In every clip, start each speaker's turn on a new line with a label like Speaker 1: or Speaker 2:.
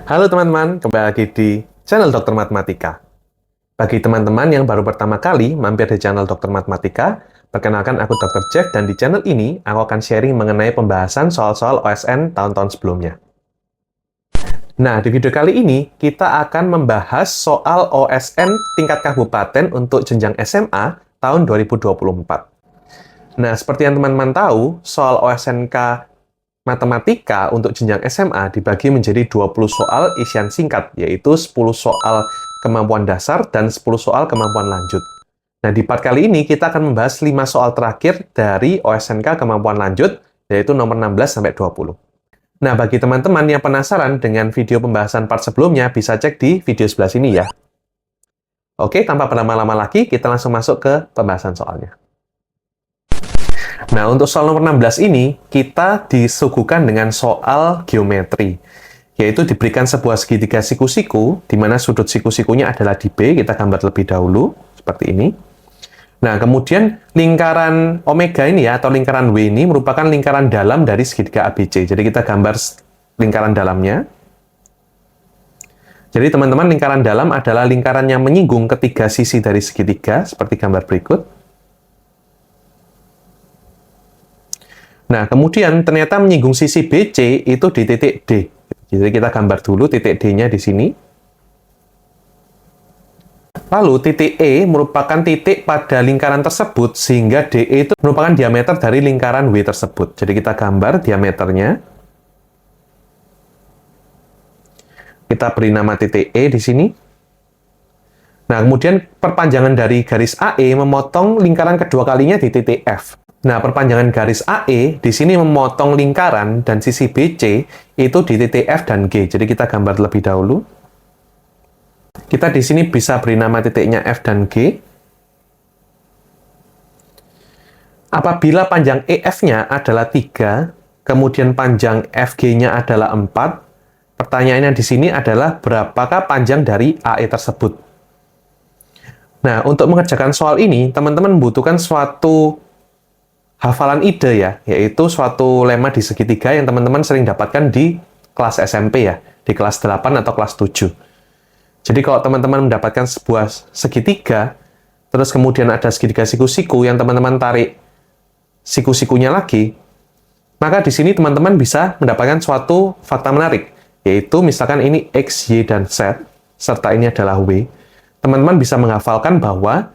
Speaker 1: Halo teman-teman, kembali lagi di channel Dokter Matematika. Bagi teman-teman yang baru pertama kali mampir di channel Dokter Matematika, perkenalkan aku Dr. Jeff dan di channel ini aku akan sharing mengenai pembahasan soal-soal OSN tahun-tahun sebelumnya. Nah, di video kali ini kita akan membahas soal OSN tingkat kabupaten untuk jenjang SMA tahun 2024. Nah, seperti yang teman-teman tahu, soal OSNK Matematika untuk jenjang SMA dibagi menjadi 20 soal isian singkat, yaitu 10 soal kemampuan dasar dan 10 soal kemampuan lanjut. Nah, di part kali ini kita akan membahas 5 soal terakhir dari OSNK kemampuan lanjut, yaitu nomor 16-20. Nah, bagi teman-teman yang penasaran dengan video pembahasan part sebelumnya, bisa cek di video sebelah sini ya. Oke, tanpa berlama-lama lagi, kita langsung masuk ke pembahasan soalnya. Nah, untuk soal nomor 16 ini, kita disuguhkan dengan soal geometri, yaitu diberikan sebuah segitiga siku-siku, di mana sudut siku-sikunya adalah di B, kita gambar terlebih dahulu, seperti ini. Nah, kemudian lingkaran omega ini ya, atau lingkaran W ini merupakan lingkaran dalam dari segitiga ABC. Jadi kita gambar lingkaran dalamnya. Jadi teman-teman, lingkaran dalam adalah lingkaran yang menyinggung ketiga sisi dari segitiga, seperti gambar berikut. Nah, kemudian ternyata menyinggung sisi BC itu di titik D. Jadi kita gambar dulu titik D-nya di sini. Lalu titik E merupakan titik pada lingkaran tersebut, sehingga DE itu merupakan diameter dari lingkaran W tersebut. Jadi kita gambar diameternya. Kita beri nama titik E di sini. Nah, kemudian perpanjangan dari garis AE memotong lingkaran kedua kalinya di titik F. Nah, perpanjangan garis AE di sini memotong lingkaran dan sisi BC itu di titik F dan G. Jadi kita gambar terlebih dahulu. Kita di sini bisa beri nama titiknya F dan G. Apabila panjang EF-nya adalah 3, kemudian panjang FG-nya adalah 4, pertanyaannya di sini adalah berapakah panjang dari AE tersebut. Nah, untuk mengerjakan soal ini, teman-teman membutuhkan suatu hafalan ide ya, yaitu suatu lema di segitiga yang teman-teman sering dapatkan di kelas SMP ya, di kelas 8 atau kelas 7. Jadi kalau teman-teman mendapatkan sebuah segitiga, terus kemudian ada segitiga siku-siku yang teman-teman tarik siku-sikunya lagi, maka di sini teman-teman bisa mendapatkan suatu fakta menarik, yaitu misalkan ini X, Y, dan Z, serta ini adalah W. Teman-teman bisa menghafalkan bahwa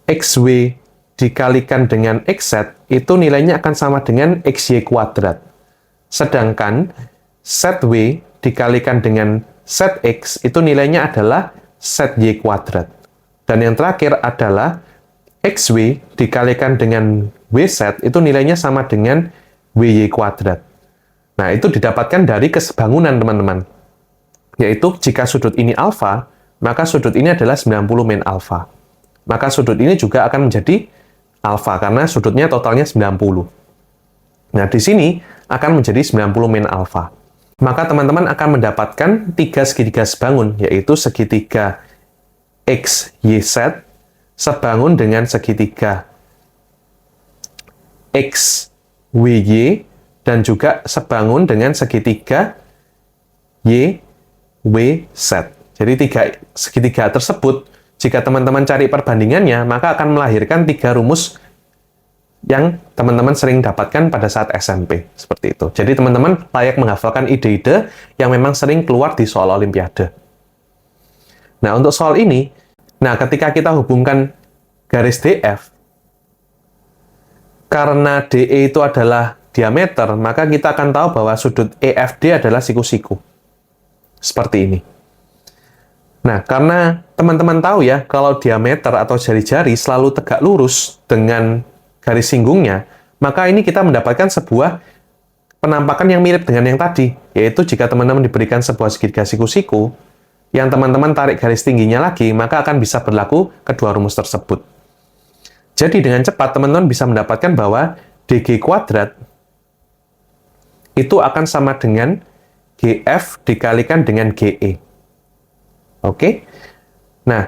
Speaker 1: XW dikalikan dengan XZ itu nilainya akan sama dengan XY kuadrat. Sedangkan ZW dikalikan dengan ZX itu nilainya adalah ZY kuadrat. Dan yang terakhir adalah XW dikalikan dengan WZ itu nilainya sama dengan WY kuadrat. Nah, itu didapatkan dari kesebangunan, teman-teman. Yaitu jika sudut ini alfa, maka sudut ini adalah 90 min alfa. Maka sudut ini juga akan menjadi alfa, karena sudutnya totalnya 90. Nah, di sini akan menjadi 90 min alfa. Maka teman-teman akan mendapatkan 3 segitiga sebangun, yaitu segitiga X, Y, Z, sebangun dengan segitiga X, W, Y, dan juga sebangun dengan segitiga Y, W, Z. Jadi 3 segitiga tersebut, jika teman-teman cari perbandingannya, maka akan melahirkan 3 rumus yang teman-teman sering dapatkan pada saat SMP. Seperti itu. Jadi teman-teman layak menghafalkan ide-ide yang memang sering keluar di soal Olimpiade. Nah, untuk soal ini, ketika kita hubungkan garis DF, karena DE itu adalah diameter, maka kita akan tahu bahwa sudut EFD adalah siku-siku. Seperti ini. Nah, karena teman-teman tahu ya, kalau diameter atau jari-jari selalu tegak lurus dengan garis singgungnya, maka ini kita mendapatkan sebuah penampakan yang mirip dengan yang tadi, yaitu jika teman-teman diberikan sebuah segitiga siku-siku, yang teman-teman tarik garis tingginya lagi, maka akan bisa berlaku kedua rumus tersebut. Jadi dengan cepat teman-teman bisa mendapatkan bahwa DG kuadrat itu akan sama dengan GF dikalikan dengan GE. Oke? Nah,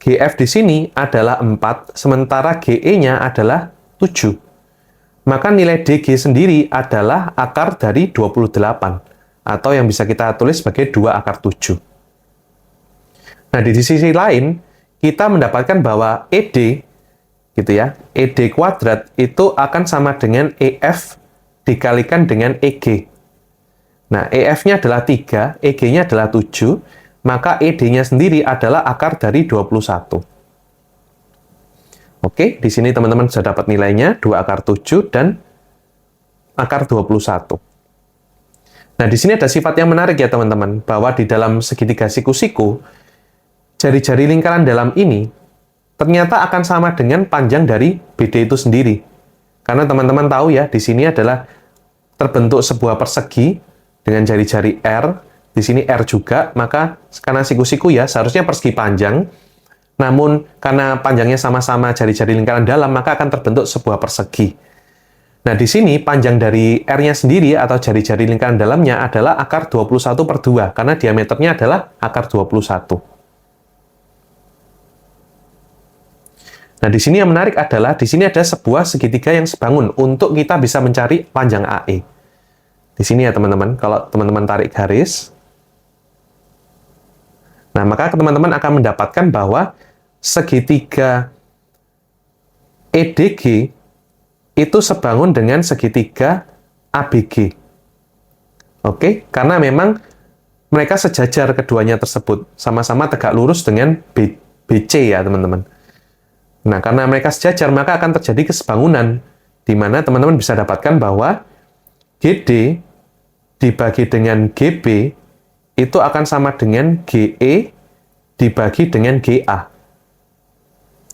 Speaker 1: GF di sini adalah 4, sementara GE-nya adalah 7. Maka nilai DG sendiri adalah akar dari 28. atau yang bisa kita tulis sebagai 2 akar 7. Nah, di sisi lain, kita mendapatkan bahwa ED, gitu ya, ED kuadrat itu akan sama dengan EF dikalikan dengan EG. Nah, EF-nya adalah 3, EG-nya adalah 7, maka ED-nya sendiri adalah akar dari 21. Oke, di sini teman-teman sudah dapat nilainya, 2 akar 7 dan akar 21. Nah, di sini ada sifat yang menarik ya teman-teman, bahwa di dalam segitiga siku-siku, jari-jari lingkaran dalam ini ternyata akan sama dengan panjang dari BD itu sendiri. Karena teman-teman tahu ya, di sini adalah terbentuk sebuah persegi dengan jari-jari R, di sini R juga, maka karena siku-siku ya, seharusnya persegi panjang, namun karena panjangnya sama-sama jari-jari lingkaran dalam, maka akan terbentuk sebuah persegi. Nah, di sini panjang dari R-nya sendiri atau jari-jari lingkaran dalamnya adalah akar 21/2, karena diameternya adalah akar 21. Nah, di sini yang menarik adalah, di sini ada sebuah segitiga yang sebangun untuk kita bisa mencari panjang AE. Di sini ya teman-teman, kalau teman-teman tarik garis, nah maka teman-teman akan mendapatkan bahwa segitiga EDG itu sebangun dengan segitiga ABG. Oke, karena memang mereka sejajar keduanya tersebut, sama-sama tegak lurus dengan BC ya teman-teman. Nah, karena mereka sejajar, maka akan terjadi kesebangunan, di mana teman-teman bisa dapatkan bahwa GD dibagi dengan GB itu akan sama dengan GE dibagi dengan GA.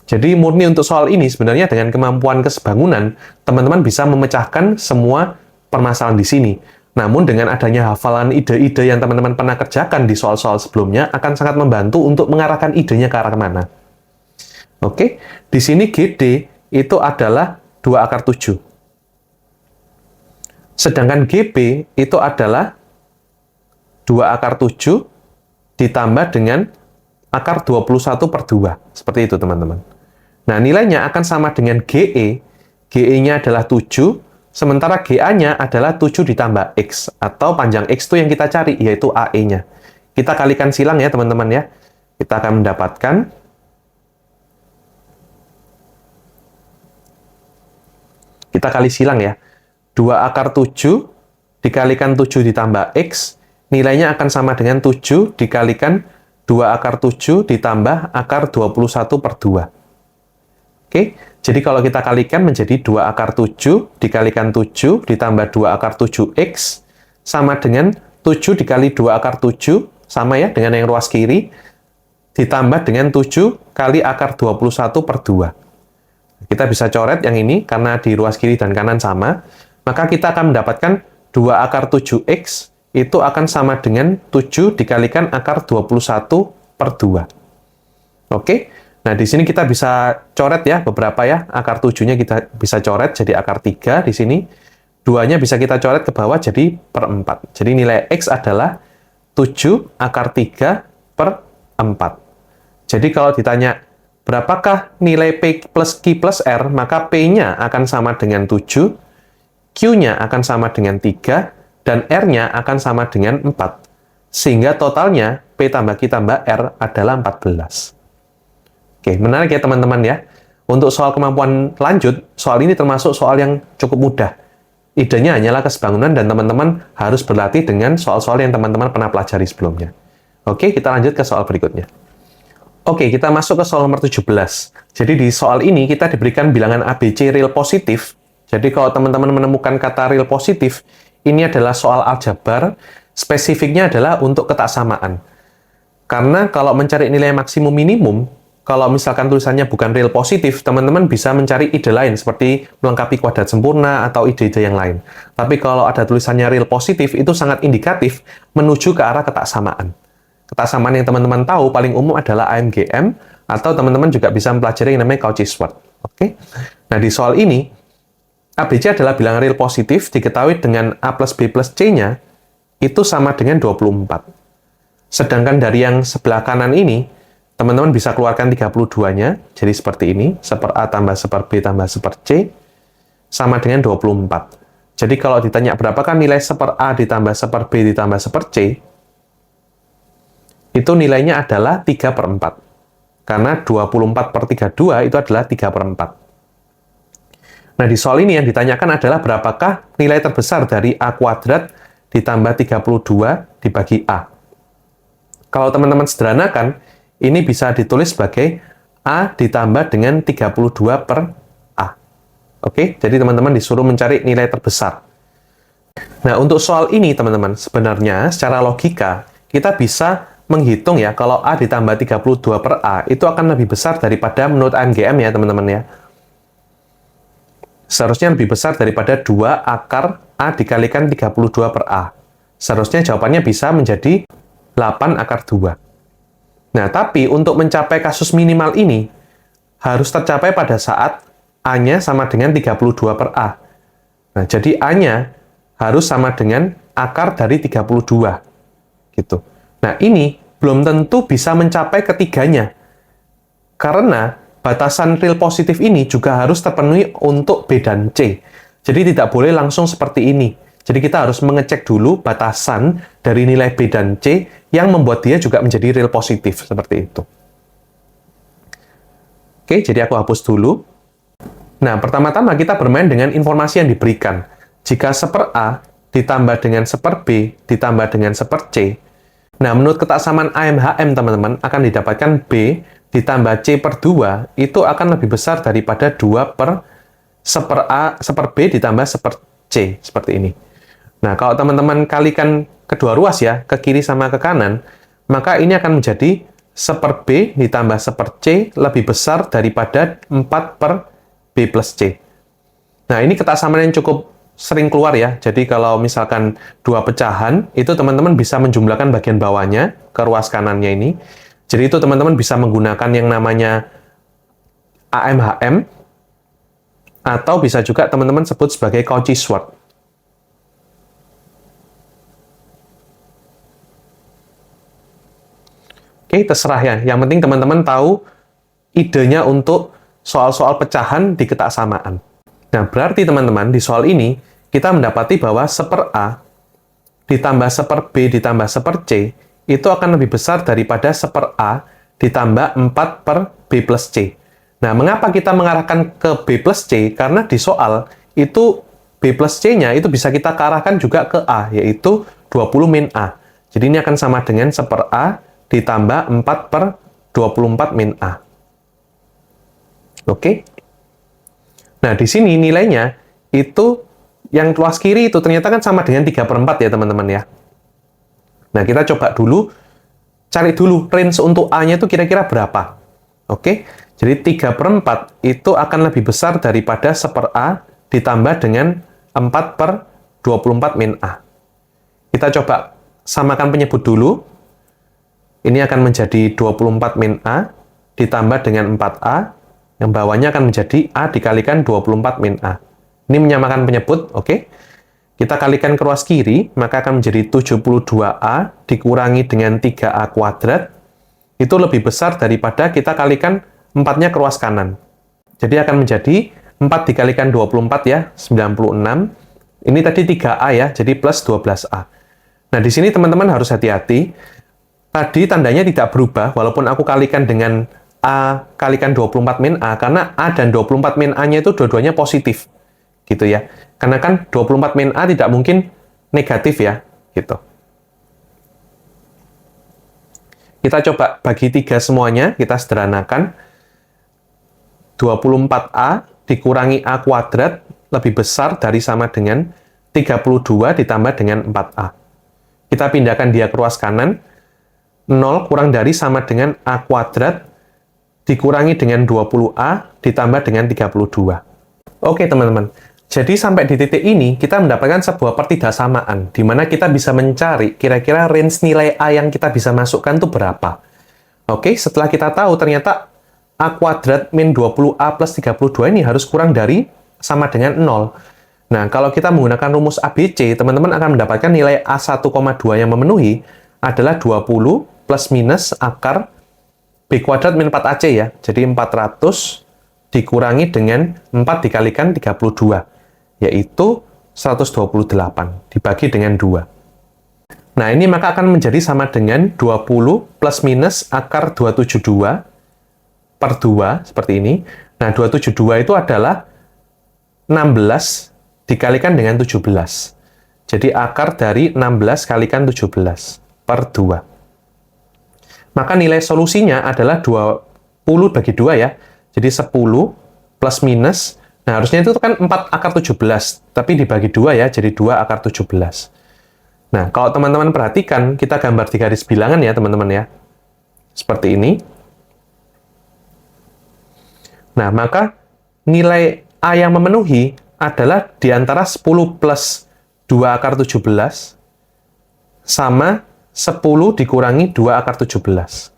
Speaker 1: Jadi murni untuk soal ini sebenarnya dengan kemampuan kesebangunan, teman-teman bisa memecahkan semua permasalahan di sini. Namun dengan adanya hafalan ide-ide yang teman-teman pernah kerjakan di soal-soal sebelumnya akan sangat membantu untuk mengarahkan idenya ke arah mana. Oke, di sini GD itu adalah 2 akar 7. Sedangkan GB itu adalah 2 akar 7 ditambah dengan akar 21/2. Seperti itu, teman-teman. Nah, nilainya akan sama dengan GE. GE-nya adalah 7, sementara GA-nya adalah 7 ditambah X, atau panjang X itu yang kita cari, yaitu AE-nya. Kita kalikan silang ya, teman-teman ya. Kita akan mendapatkan kita kali silang ya. 2 akar 7 dikalikan 7 ditambah X, nilainya akan sama dengan 7 dikalikan 2 akar 7 ditambah akar 21/2. Oke, jadi kalau kita kalikan menjadi 2 akar 7 dikalikan 7 ditambah 2 akar 7X, sama dengan 7 dikali 2 akar 7, sama ya dengan yang ruas kiri, ditambah dengan 7 kali akar 21/2. Kita bisa coret yang ini, karena di ruas kiri dan kanan sama, maka kita akan mendapatkan 2 akar 7X itu akan sama dengan 7 dikalikan akar 21/2. Oke, nah di sini kita bisa coret ya, beberapa ya, akar 7-nya kita bisa coret jadi akar 3 di sini, 2-nya bisa kita coret ke bawah jadi per 4. Jadi nilai X adalah 7 akar 3/4. Jadi kalau ditanya, berapakah nilai P plus Q plus R, maka P-nya akan sama dengan 7, Q-nya akan sama dengan 3, dan R-nya akan sama dengan 4. Sehingga totalnya P tambah Q tambah R adalah 14. Oke, menarik ya teman-teman ya. Untuk soal kemampuan lanjut, soal ini termasuk soal yang cukup mudah. Idenya hanyalah kesebangunan dan teman-teman harus berlatih dengan soal-soal yang teman-teman pernah pelajari sebelumnya. Oke, kita lanjut ke soal berikutnya. Oke, kita masuk ke soal nomor 17. Jadi di soal ini kita diberikan bilangan ABC real positif. Jadi kalau teman-teman menemukan kata real positif, ini adalah soal aljabar, spesifiknya adalah untuk ketaksamaan. Karena kalau mencari nilai maksimum minimum, kalau misalkan tulisannya bukan real positif, teman-teman bisa mencari ide lain, seperti melengkapi kuadrat sempurna atau ide-ide yang lain. Tapi kalau ada tulisannya real positif, itu sangat indikatif menuju ke arah ketaksamaan. Ketaksamaan yang teman-teman tahu paling umum adalah AMGM, atau teman-teman juga bisa mempelajari yang namanya Cauchy-Schwarz. Oke? Nah, di soal ini, ABC adalah bilangan real positif, diketahui dengan A plus B plus C-nya, itu sama dengan 24. Sedangkan dari yang sebelah kanan ini, teman-teman bisa keluarkan 32-nya, jadi seperti ini, seper A tambah seper B tambah seper C, sama dengan 24. Jadi kalau ditanya berapakah nilai 1/A ditambah 1/B ditambah 1/C, itu nilainya adalah 3/4. Karena 24/32 itu adalah 3/4. Nah, di soal ini yang ditanyakan adalah berapakah nilai terbesar dari A kuadrat ditambah 32 dibagi A. Kalau teman-teman sederhanakan, ini bisa ditulis sebagai A ditambah dengan 32 per A. Oke, jadi teman-teman disuruh mencari nilai terbesar. Nah, untuk soal ini, teman-teman, sebenarnya secara logika, kita bisa menghitung ya, kalau A ditambah 32 per A, itu akan lebih besar daripada menurut AMGM ya, teman-teman ya. Seharusnya lebih besar daripada 2 akar A dikalikan 32 per A. Seharusnya jawabannya bisa menjadi 8 akar 2. Nah, tapi untuk mencapai kasus minimal ini, harus tercapai pada saat A-nya sama dengan 32 per A. Nah, jadi A-nya harus sama dengan akar dari 32. Gitu. Nah, ini belum tentu bisa mencapai ketiganya. Karena batasan real positif ini juga harus terpenuhi untuk B dan C. Jadi tidak boleh langsung seperti ini. Jadi kita harus mengecek dulu batasan dari nilai B dan C yang membuat dia juga menjadi real positif, seperti itu. Oke, jadi aku hapus dulu. Nah, pertama-tama kita bermain dengan informasi yang diberikan. Jika 1/A ditambah dengan 1/B ditambah dengan 1/C, nah, menurut ketaksamaan AMHM, teman-teman, akan didapatkan B ditambah C per 2 itu akan lebih besar daripada 2 per 1/B ditambah 1/C, seperti ini. Nah, kalau teman-teman kalikan kedua ruas ya, ke kiri sama ke kanan, maka ini akan menjadi 1/B ditambah 1/C lebih besar daripada 4 per B plus C. Nah, ini ketaksamaan yang cukup sering keluar ya. Jadi kalau misalkan dua pecahan, itu teman-teman bisa menjumlahkan bagian bawahnya ke ruas kanannya ini. Jadi itu teman-teman bisa menggunakan yang namanya AMHM, atau bisa juga teman-teman sebut sebagai Cauchy-Schwarz. Oke, terserah ya. Yang penting teman-teman tahu idenya untuk soal-soal pecahan di ketaksamaan. Nah, berarti teman-teman di soal ini kita mendapati bahwa 1/A ditambah 1/B ditambah 1/C itu akan lebih besar daripada 1/A ditambah 4 per B plus C. Nah, mengapa kita mengarahkan ke B plus C? Karena di soal itu B plus C-nya itu bisa kita arahkan juga ke A, yaitu 20 min A. Jadi ini akan sama dengan 1/A ditambah 4 per 24 min A. Oke? Nah, di sini nilainya itu yang ruas kiri itu ternyata kan sama dengan 3/4 ya, teman-teman ya. Nah, kita coba dulu, cari dulu range untuk A-nya itu kira-kira berapa. Oke? Jadi 3/4 itu akan lebih besar daripada 1/A ditambah dengan 4 per 24 min A. Kita coba samakan penyebut dulu. Ini akan menjadi 24 min A ditambah dengan 4A. Yang bawahnya akan menjadi A dikalikan 24 min A. Ini menyamakan penyebut, oke? Kita kalikan ke ruas kiri, maka akan menjadi 72A dikurangi dengan 3A kuadrat. Itu lebih besar daripada kita kalikan 4-nya ke ruas kanan. Jadi akan menjadi 4 dikalikan 24 ya, 96. Ini tadi 3A ya, jadi plus 12A. Nah, di sini teman-teman harus hati-hati. Tadi tandanya tidak berubah, walaupun aku kalikan dengan A kalikan 24 min A, karena A dan 24 min A-nya itu dua-duanya positif. Gitu ya. Karena kan 24 min A tidak mungkin negatif ya. Gitu. Kita coba bagi 3 semuanya, kita sederhanakan. 24A dikurangi A kuadrat lebih besar dari sama dengan 32 ditambah dengan 4A. Kita pindahkan dia ke ruas kanan. 0 kurang dari sama dengan A kuadrat dikurangi dengan 20A ditambah dengan 32. Oke, teman-teman. Jadi sampai di titik ini, kita mendapatkan sebuah pertidaksamaan, di mana kita bisa mencari kira-kira range nilai A yang kita bisa masukkan itu berapa. Oke, setelah kita tahu ternyata A kuadrat min 20A plus 32 ini harus kurang dari sama dengan 0. Nah, kalau kita menggunakan rumus ABC, teman-teman akan mendapatkan nilai A 1,2 yang memenuhi adalah 20 plus minus akar B kuadrat min 4AC ya. Jadi 400 dikurangi dengan 4 dikalikan 32. Yaitu 128 dibagi dengan 2. Nah, ini maka akan menjadi sama dengan 20 plus minus akar 272 per 2, seperti ini. Nah, 272 itu adalah 16 dikalikan dengan 17. Jadi, akar dari 16 kalikan 17 per 2. Maka nilai solusinya adalah 20 bagi 2 ya. Jadi 10 plus minus, nah harusnya itu kan 4 akar 17, tapi dibagi 2 ya, jadi 2 akar 17. Nah, kalau teman-teman perhatikan, kita gambar di garis bilangan ya teman-teman ya. Seperti ini. Nah, maka nilai A yang memenuhi adalah di antara 10 plus 2 akar 17 sama 10 dikurangi 2 akar 17.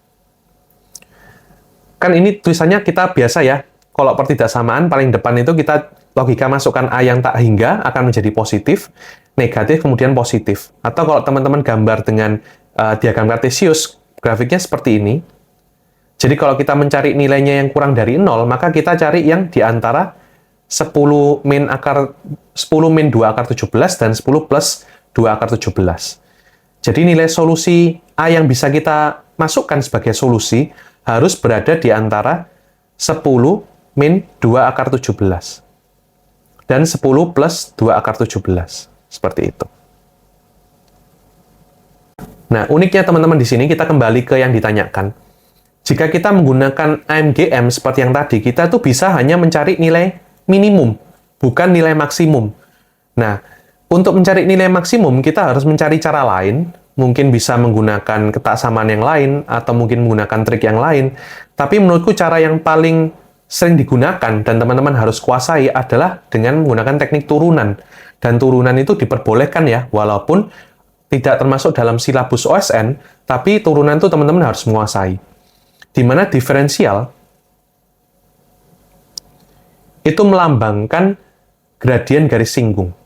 Speaker 1: Kan ini tulisannya kita biasa ya, kalau pertidaksamaan paling depan itu kita logika masukkan A yang tak hingga akan menjadi positif, negatif kemudian positif. Atau kalau teman-teman gambar dengan diagram kartesius, grafiknya seperti ini. Jadi kalau kita mencari nilainya yang kurang dari 0, maka kita cari yang di antara 10 min 2 akar 17 dan 10 plus 2 akar 17. Jadi nilai solusi A yang bisa kita masukkan sebagai solusi harus berada di antara 10 min 2 akar 17 dan 10 plus 2 akar 17. Seperti itu. Nah, uniknya teman-teman di sini kita kembali ke yang ditanyakan. Jika kita menggunakan AMGM seperti yang tadi, kita tuh bisa hanya mencari nilai minimum, bukan nilai maksimum. Nah, untuk mencari nilai maksimum, kita harus mencari cara lain, mungkin bisa menggunakan ketaksamaan yang lain, atau mungkin menggunakan trik yang lain. Tapi menurutku cara yang paling sering digunakan, dan teman-teman harus kuasai, adalah dengan menggunakan teknik turunan. Dan turunan itu diperbolehkan ya, walaupun tidak termasuk dalam silabus OSN, tapi turunan itu teman-teman harus menguasai. Di mana diferensial itu melambangkan gradien garis singgung.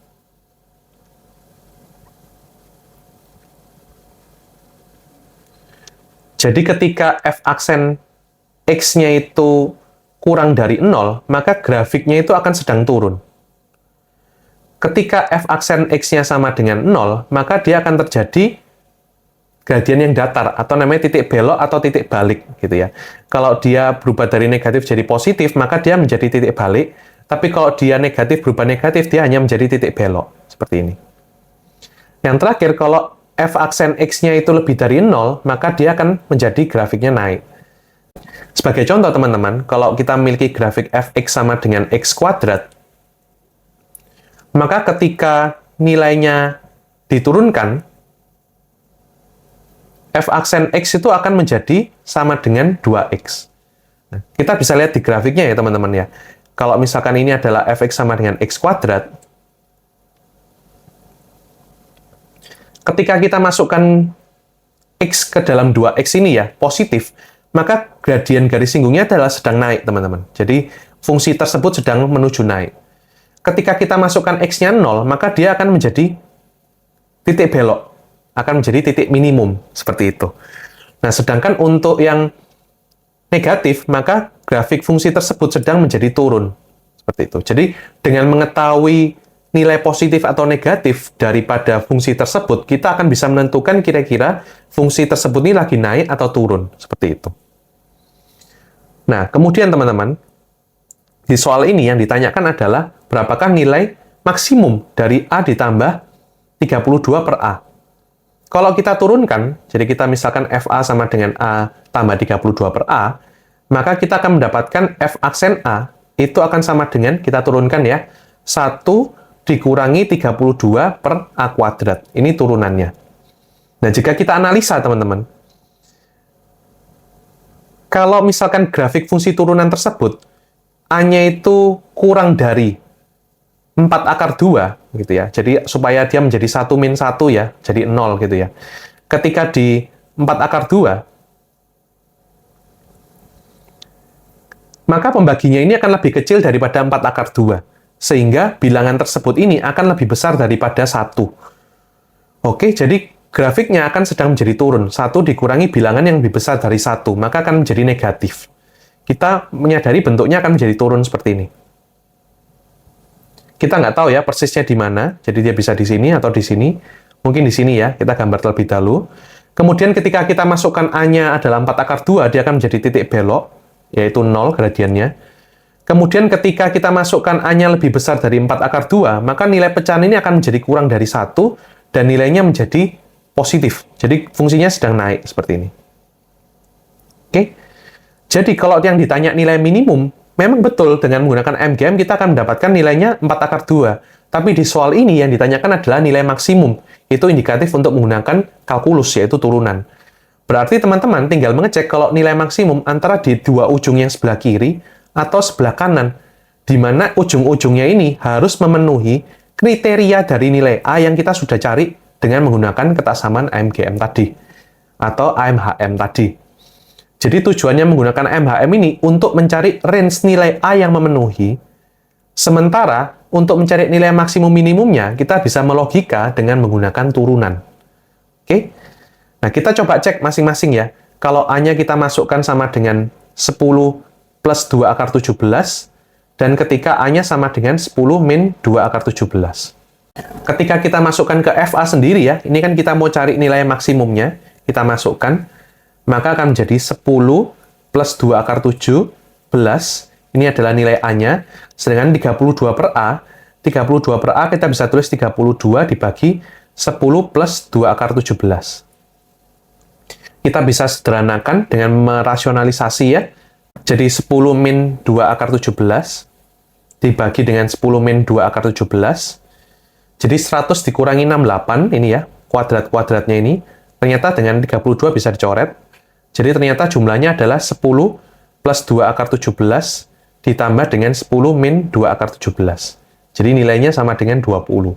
Speaker 1: Jadi ketika f aksen x-nya itu kurang dari 0, maka grafiknya itu akan sedang turun. Ketika f aksen x-nya sama dengan 0, maka dia akan terjadi gradien yang datar, atau namanya titik belok atau titik balik, gitu ya. Kalau dia berubah dari negatif jadi positif, maka dia menjadi titik balik. Tapi kalau dia negatif berubah negatif, dia hanya menjadi titik belok. Seperti ini. Yang terakhir, kalau f aksen x-nya itu lebih dari 0, maka dia akan menjadi grafiknya naik. Sebagai contoh, teman-teman, kalau kita memiliki grafik fx sama dengan x kuadrat, maka ketika nilainya diturunkan, f aksen x itu akan menjadi sama dengan 2x. Nah, kita bisa lihat di grafiknya ya, teman-teman ya. Kalau misalkan ini adalah fx sama dengan x kuadrat, ketika kita masukkan x ke dalam 2x ini ya, positif, maka gradien garis singgungnya adalah sedang naik, teman-teman. Jadi, fungsi tersebut sedang menuju naik. Ketika kita masukkan x-nya 0, maka dia akan menjadi titik belok, akan menjadi titik minimum, seperti itu. Nah, sedangkan untuk yang negatif, maka grafik fungsi tersebut sedang menjadi turun, seperti itu. Jadi, dengan mengetahui nilai positif atau negatif daripada fungsi tersebut, kita akan bisa menentukan kira-kira fungsi tersebut ini lagi naik atau turun, seperti itu. Nah, kemudian teman-teman, di soal ini yang ditanyakan adalah berapakah nilai maksimum dari A ditambah 32 per A. Kalau kita turunkan, jadi kita misalkan FA sama dengan A tambah 32 per A, maka kita akan mendapatkan F aksen A itu akan sama dengan, kita turunkan ya, 1 dikurangi 32 per A kuadrat. Ini turunannya. Nah, jika kita analisa, teman-teman, kalau misalkan grafik fungsi turunan tersebut, A-nya itu kurang dari 4 akar 2, gitu ya. Jadi, supaya dia menjadi 1 min 1 ya, jadi 0 gitu ya. Ketika di 4 akar 2, maka pembaginya ini akan lebih kecil daripada 4 akar 2. Sehingga bilangan tersebut ini akan lebih besar daripada 1. Oke, jadi grafiknya akan sedang menjadi turun. 1 dikurangi bilangan yang lebih besar dari 1, maka akan menjadi negatif. Kita menyadari bentuknya akan menjadi turun seperti ini. Kita nggak tahu ya persisnya di mana, jadi dia bisa di sini atau di sini. Mungkin di sini ya, kita gambar terlebih dahulu. Kemudian ketika kita masukkan A-nya adalah 4 akar 2, dia akan menjadi titik belok, yaitu 0 gradiennya. Kemudian ketika kita masukkan A-nya lebih besar dari 4 akar 2, maka nilai pecahan ini akan menjadi kurang dari 1, dan nilainya menjadi positif. Jadi fungsinya sedang naik, seperti ini. Oke? Jadi kalau yang ditanya nilai minimum, memang betul dengan menggunakan MGM kita akan mendapatkan nilainya 4 akar 2. Tapi di soal ini yang ditanyakan adalah nilai maksimum. Itu indikatif untuk menggunakan kalkulus, yaitu turunan. Berarti teman-teman tinggal mengecek kalau nilai maksimum antara di dua ujung yang sebelah kiri atau sebelah kanan, di mana ujung-ujungnya ini harus memenuhi kriteria dari nilai A yang kita sudah cari dengan menggunakan ketaksamaan AMGM tadi, atau AMHM tadi. Jadi tujuannya menggunakan AMHM ini untuk mencari range nilai A yang memenuhi, sementara untuk mencari nilai maksimum minimumnya, kita bisa melogika dengan menggunakan turunan. Oke? Nah, kita coba cek masing-masing ya. Kalau A-nya kita masukkan sama dengan 10 plus 2 akar 17, dan ketika A-nya sama dengan 10 min 2 akar 17. Ketika kita masukkan ke FA sendiri ya, ini kan kita mau cari nilai maksimumnya, kita masukkan, maka akan menjadi 10 plus 2 akar 17, ini adalah nilai A-nya, sedangkan 32 per A, 32 per A kita bisa tulis 32 dibagi 10 plus 2 akar 17. Kita bisa sederhanakan dengan merasionalisasi ya, jadi 10 min 2 akar 17 dibagi dengan 10 min 2 akar 17, jadi 100 dikurangi 68, ini ya, kuadrat-kuadratnya ini, ternyata dengan 32 bisa dicoret, jadi ternyata jumlahnya adalah 10 plus 2 akar 17 ditambah dengan 10 min 2 akar 17. Jadi nilainya sama dengan 20.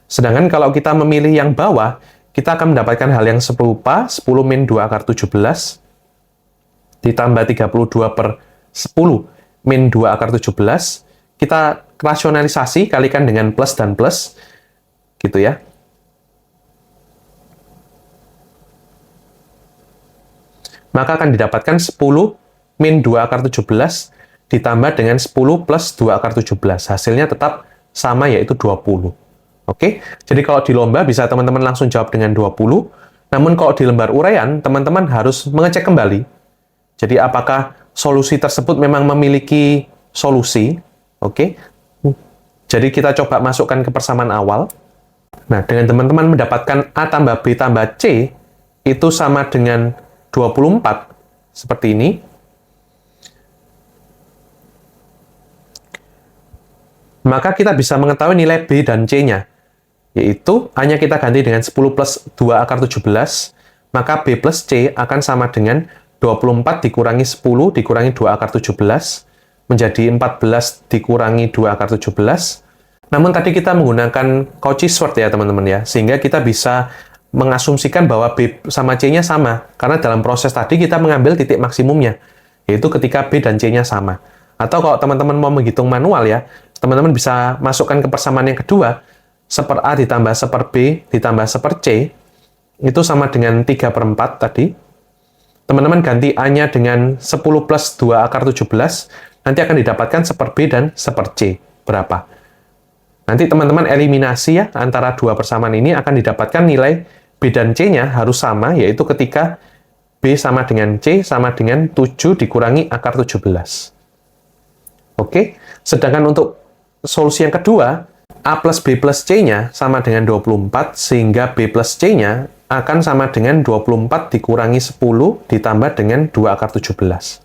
Speaker 1: Sedangkan kalau kita memilih yang bawah, kita akan mendapatkan hal yang serupa, 10 min 2 akar 17 ditambah 32 per 10 min 2 akar 17. Kita rasionalisasi, kalikan dengan plus dan plus, gitu ya. Maka akan didapatkan 10 min 2 akar 17 ditambah dengan 10 plus 2 akar 17. Hasilnya tetap sama, yaitu 20. Oke? Jadi kalau di lomba bisa teman-teman langsung jawab dengan 20, namun kalau di lembar uraian, teman-teman harus mengecek kembali. Jadi apakah solusi tersebut memang memiliki solusi? Oke? Jadi kita coba masukkan ke persamaan awal. Nah, dengan teman-teman mendapatkan A tambah B tambah C, itu sama dengan 24, seperti ini. Maka kita bisa mengetahui nilai B dan C-nya, yaitu A-nya kita ganti dengan 10 plus 2 akar 17, maka B plus C akan sama dengan 24 dikurangi 10 dikurangi 2 akar 17, menjadi 14 dikurangi 2 akar 17. Namun tadi kita menggunakan Cauchy-Schwarz ya teman-teman ya, sehingga kita bisa mengasumsikan bahwa B sama C-nya sama, karena dalam proses tadi kita mengambil titik maksimumnya, yaitu ketika B dan C-nya sama. Atau kalau teman-teman mau menghitung manual ya, teman-teman bisa masukkan ke persamaan yang kedua, 1/A ditambah 1/B ditambah 1/C, itu sama dengan 3/4 tadi. Teman-teman ganti A-nya dengan 10 plus 2 akar 17, nanti akan didapatkan 1/B dan 1/C. Berapa? Nanti teman-teman eliminasi ya, antara dua persamaan ini akan didapatkan nilai B dan C-nya harus sama, yaitu ketika B sama dengan C sama dengan 7 dikurangi akar 17. Oke, sedangkan untuk solusi yang kedua, A plus B plus C-nya sama dengan 24, sehingga B plus C-nya akan sama dengan 24 dikurangi 10 ditambah dengan 2 akar 17.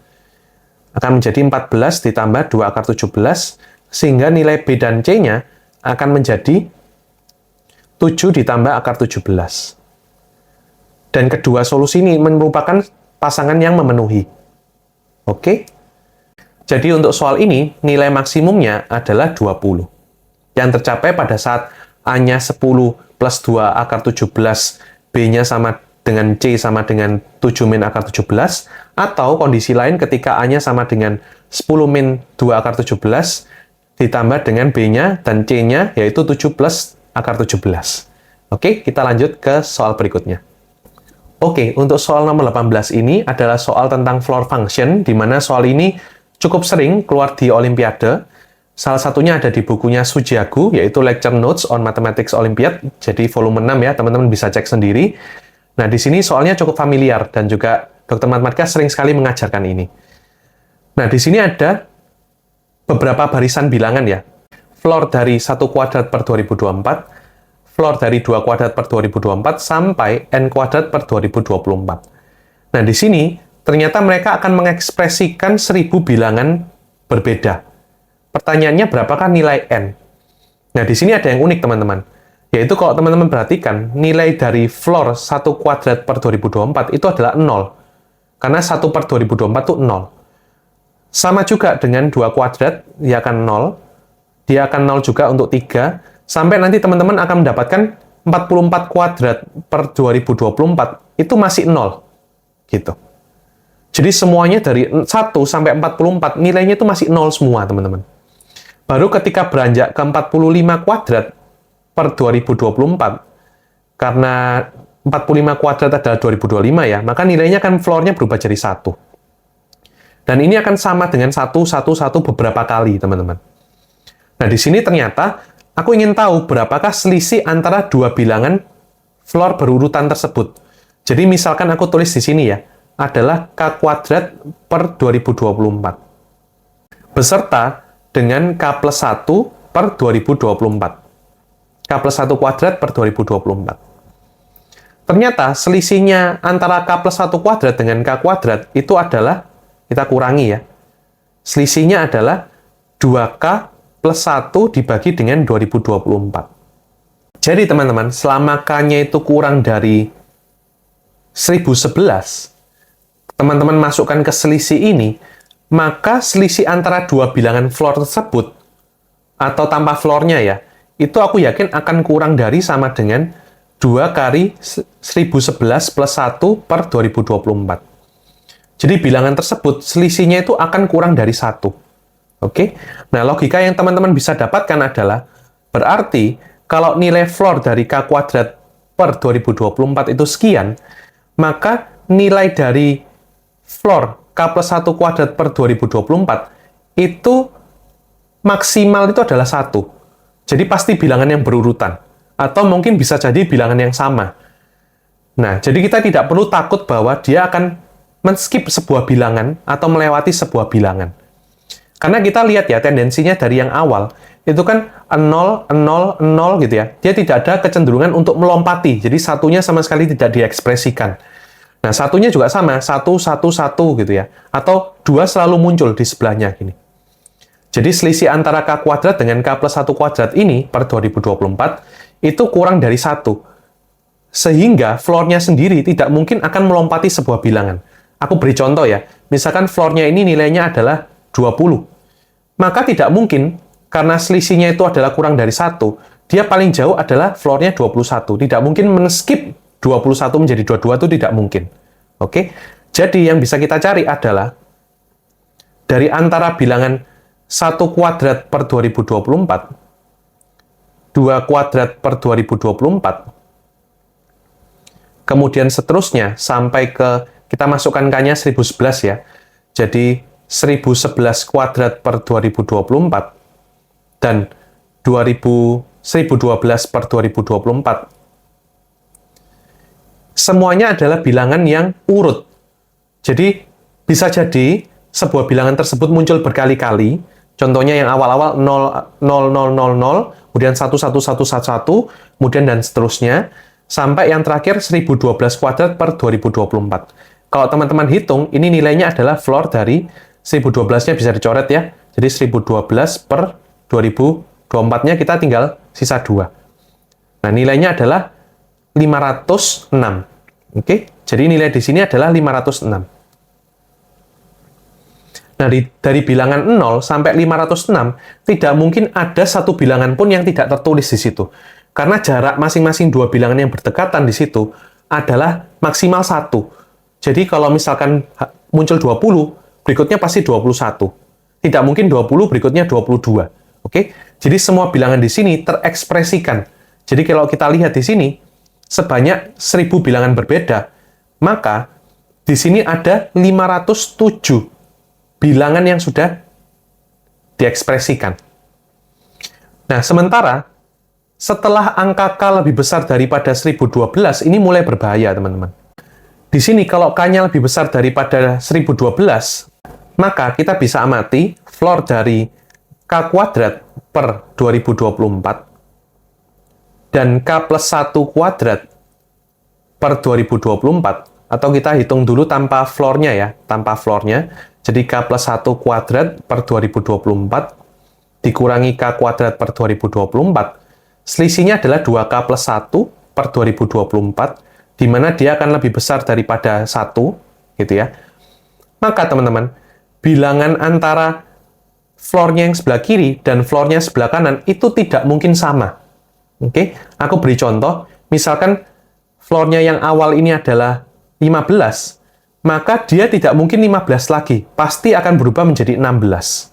Speaker 1: Akan menjadi 14 ditambah 2 akar 17, sehingga nilai B dan C-nya akan menjadi 7 ditambah akar 17. Dan kedua solusi ini merupakan pasangan yang memenuhi. Oke? Jadi untuk soal ini, nilai maksimumnya adalah 20. Yang tercapai pada saat A-nya 10 plus 2 akar 17, B-nya sama dengan C sama dengan 7 min akar 17, atau kondisi lain ketika A-nya sama dengan 10 min 2 akar 17, ditambah dengan B-nya dan C-nya, yaitu 7 plus akar 17. Oke, kita lanjut ke soal berikutnya. Oke, untuk soal nomor 18 ini adalah soal tentang floor function, di mana soal ini cukup sering keluar di Olimpiade. Salah satunya ada di bukunya Sujiagu, yaitu Lecture Notes on Mathematics Olympiad. Jadi volume 6 ya, teman-teman bisa cek sendiri. Nah, di sini soalnya cukup familiar dan juga Dokter Matematika sering sekali mengajarkan ini. Nah, di sini ada beberapa barisan bilangan ya. Floor dari 1 kuadrat per 2024, floor dari 2 kuadrat per 2024, sampai n kuadrat per 2024. Nah, di sini ternyata mereka akan mengekspresikan 1000 bilangan berbeda. Pertanyaannya, berapakah nilai n? Nah, di sini ada yang unik, teman-teman. Yaitu kalau teman-teman perhatikan, nilai dari floor 1 kuadrat per 2024 itu adalah 0. Karena 1 per 2024 itu 0. Sama juga dengan 2 kuadrat, dia akan 0. Dia akan 0 juga untuk 3. Sampai nanti teman-teman akan mendapatkan 44 kuadrat per 2024, itu masih 0. Gitu. Jadi semuanya dari 1 sampai 44, nilainya itu masih 0 semua, teman-teman. Baru ketika beranjak ke 45 kuadrat per 2024, karena 45 kuadrat adalah 2025 ya, maka nilainya kan floor-nya berubah jadi 1. Dan ini akan sama dengan 1, 1, 1 beberapa kali, teman-teman. Nah, di sini ternyata aku ingin tahu berapakah selisih antara dua bilangan floor berurutan tersebut. Jadi misalkan aku tulis di sini ya, adalah K kuadrat per 2024. Beserta dengan K plus 1 per 2024. K plus 1 kuadrat per 2024. Ternyata selisihnya antara K plus 1 kuadrat dengan K kuadrat itu adalah, kita kurangi ya, selisihnya adalah 2K plus 1 dibagi dengan 2024. Jadi teman-teman, selama K-nya itu kurang dari 1011, teman-teman masukkan ke selisih ini, maka selisih antara dua bilangan floor tersebut, atau tanpa floor-nya ya, itu aku yakin akan kurang dari sama dengan 2 kali 1011 plus 1 per 2024. Jadi bilangan tersebut, selisihnya itu akan kurang dari 1. Oke? Nah, logika yang teman-teman bisa dapatkan adalah, berarti kalau nilai floor dari K kuadrat per 2024 itu sekian, maka nilai dari floor K plus 1 kuadrat per 2024 itu maksimal itu adalah 1. Jadi pasti bilangan yang berurutan. Atau mungkin bisa jadi bilangan yang sama. Nah, jadi kita tidak perlu takut bahwa dia akan men-skip sebuah bilangan atau melewati sebuah bilangan. Karena kita lihat ya, tendensinya dari yang awal, itu kan 0, 0, 0 gitu ya. Dia tidak ada kecenderungan untuk melompati. Jadi satunya sama sekali tidak diekspresikan. Nah, satunya juga sama, 1, 1, 1 gitu ya. Atau 2 selalu muncul di sebelahnya gini. Jadi selisih antara K kuadrat dengan K plus 1 kuadrat ini per 2024 itu kurang dari 1. Sehingga floor-nya sendiri tidak mungkin akan melompati sebuah bilangan. Aku beri contoh ya. Misalkan floor-nya ini nilainya adalah 20. Maka tidak mungkin, karena selisihnya itu adalah kurang dari 1, dia paling jauh adalah floor-nya 21. Tidak mungkin men-skip 21 menjadi 22 itu tidak mungkin. Oke? Jadi yang bisa kita cari adalah dari antara bilangan 1 kuadrat per 2024, 2 kuadrat per 2024, kemudian seterusnya sampai ke, kita masukkan K-nya 1011 ya. Jadi 1011 kuadrat per 2024 dan 1012 per 2024. Semuanya adalah bilangan yang urut. Jadi, bisa jadi sebuah bilangan tersebut muncul berkali-kali. Contohnya yang awal-awal 0, 0, 0, 0, 0, kemudian 1, 1, 1, 1, 1, kemudian dan seterusnya, sampai yang terakhir 1012 kuadrat per 2024. Kalau teman-teman hitung, ini nilainya adalah floor dari 1012-nya bisa dicoret ya. Jadi 1012 per 2024-nya kita tinggal sisa 2. Nah, nilainya adalah 506. Oke, jadi nilai di sini adalah 506. Nah, dari bilangan 0 sampai 506, tidak mungkin ada satu bilangan pun yang tidak tertulis di situ. Karena jarak masing-masing dua bilangan yang berdekatan di situ adalah maksimal 1. Jadi kalau misalkan muncul 20, berikutnya pasti 21. Tidak mungkin 20, berikutnya 22. Oke? Jadi semua bilangan di sini terekspresikan. Jadi kalau kita lihat di sini, sebanyak 1000 bilangan berbeda, maka di sini ada 507 bilangan yang sudah diekspresikan. Nah, sementara setelah angka K lebih besar daripada 1012, ini mulai berbahaya, teman-teman. Di sini, kalau K-nya lebih besar daripada 1012, maka kita bisa amati floor dari K kuadrat per 2024 dan K plus 1 kuadrat per 2024, atau kita hitung dulu tanpa floor-nya ya, tanpa floor-nya. Jadi K plus 1 kuadrat per 2024 dikurangi K kuadrat per 2024, selisihnya adalah 2K plus 1 per 2024, di mana dia akan lebih besar daripada 1, gitu ya. Maka teman-teman, bilangan antara floor-nya yang sebelah kiri dan floor-nya sebelah kanan itu tidak mungkin sama. Oke, aku beri contoh, misalkan floor-nya yang awal ini adalah 15, maka dia tidak mungkin 15 lagi, pasti akan berubah menjadi 16.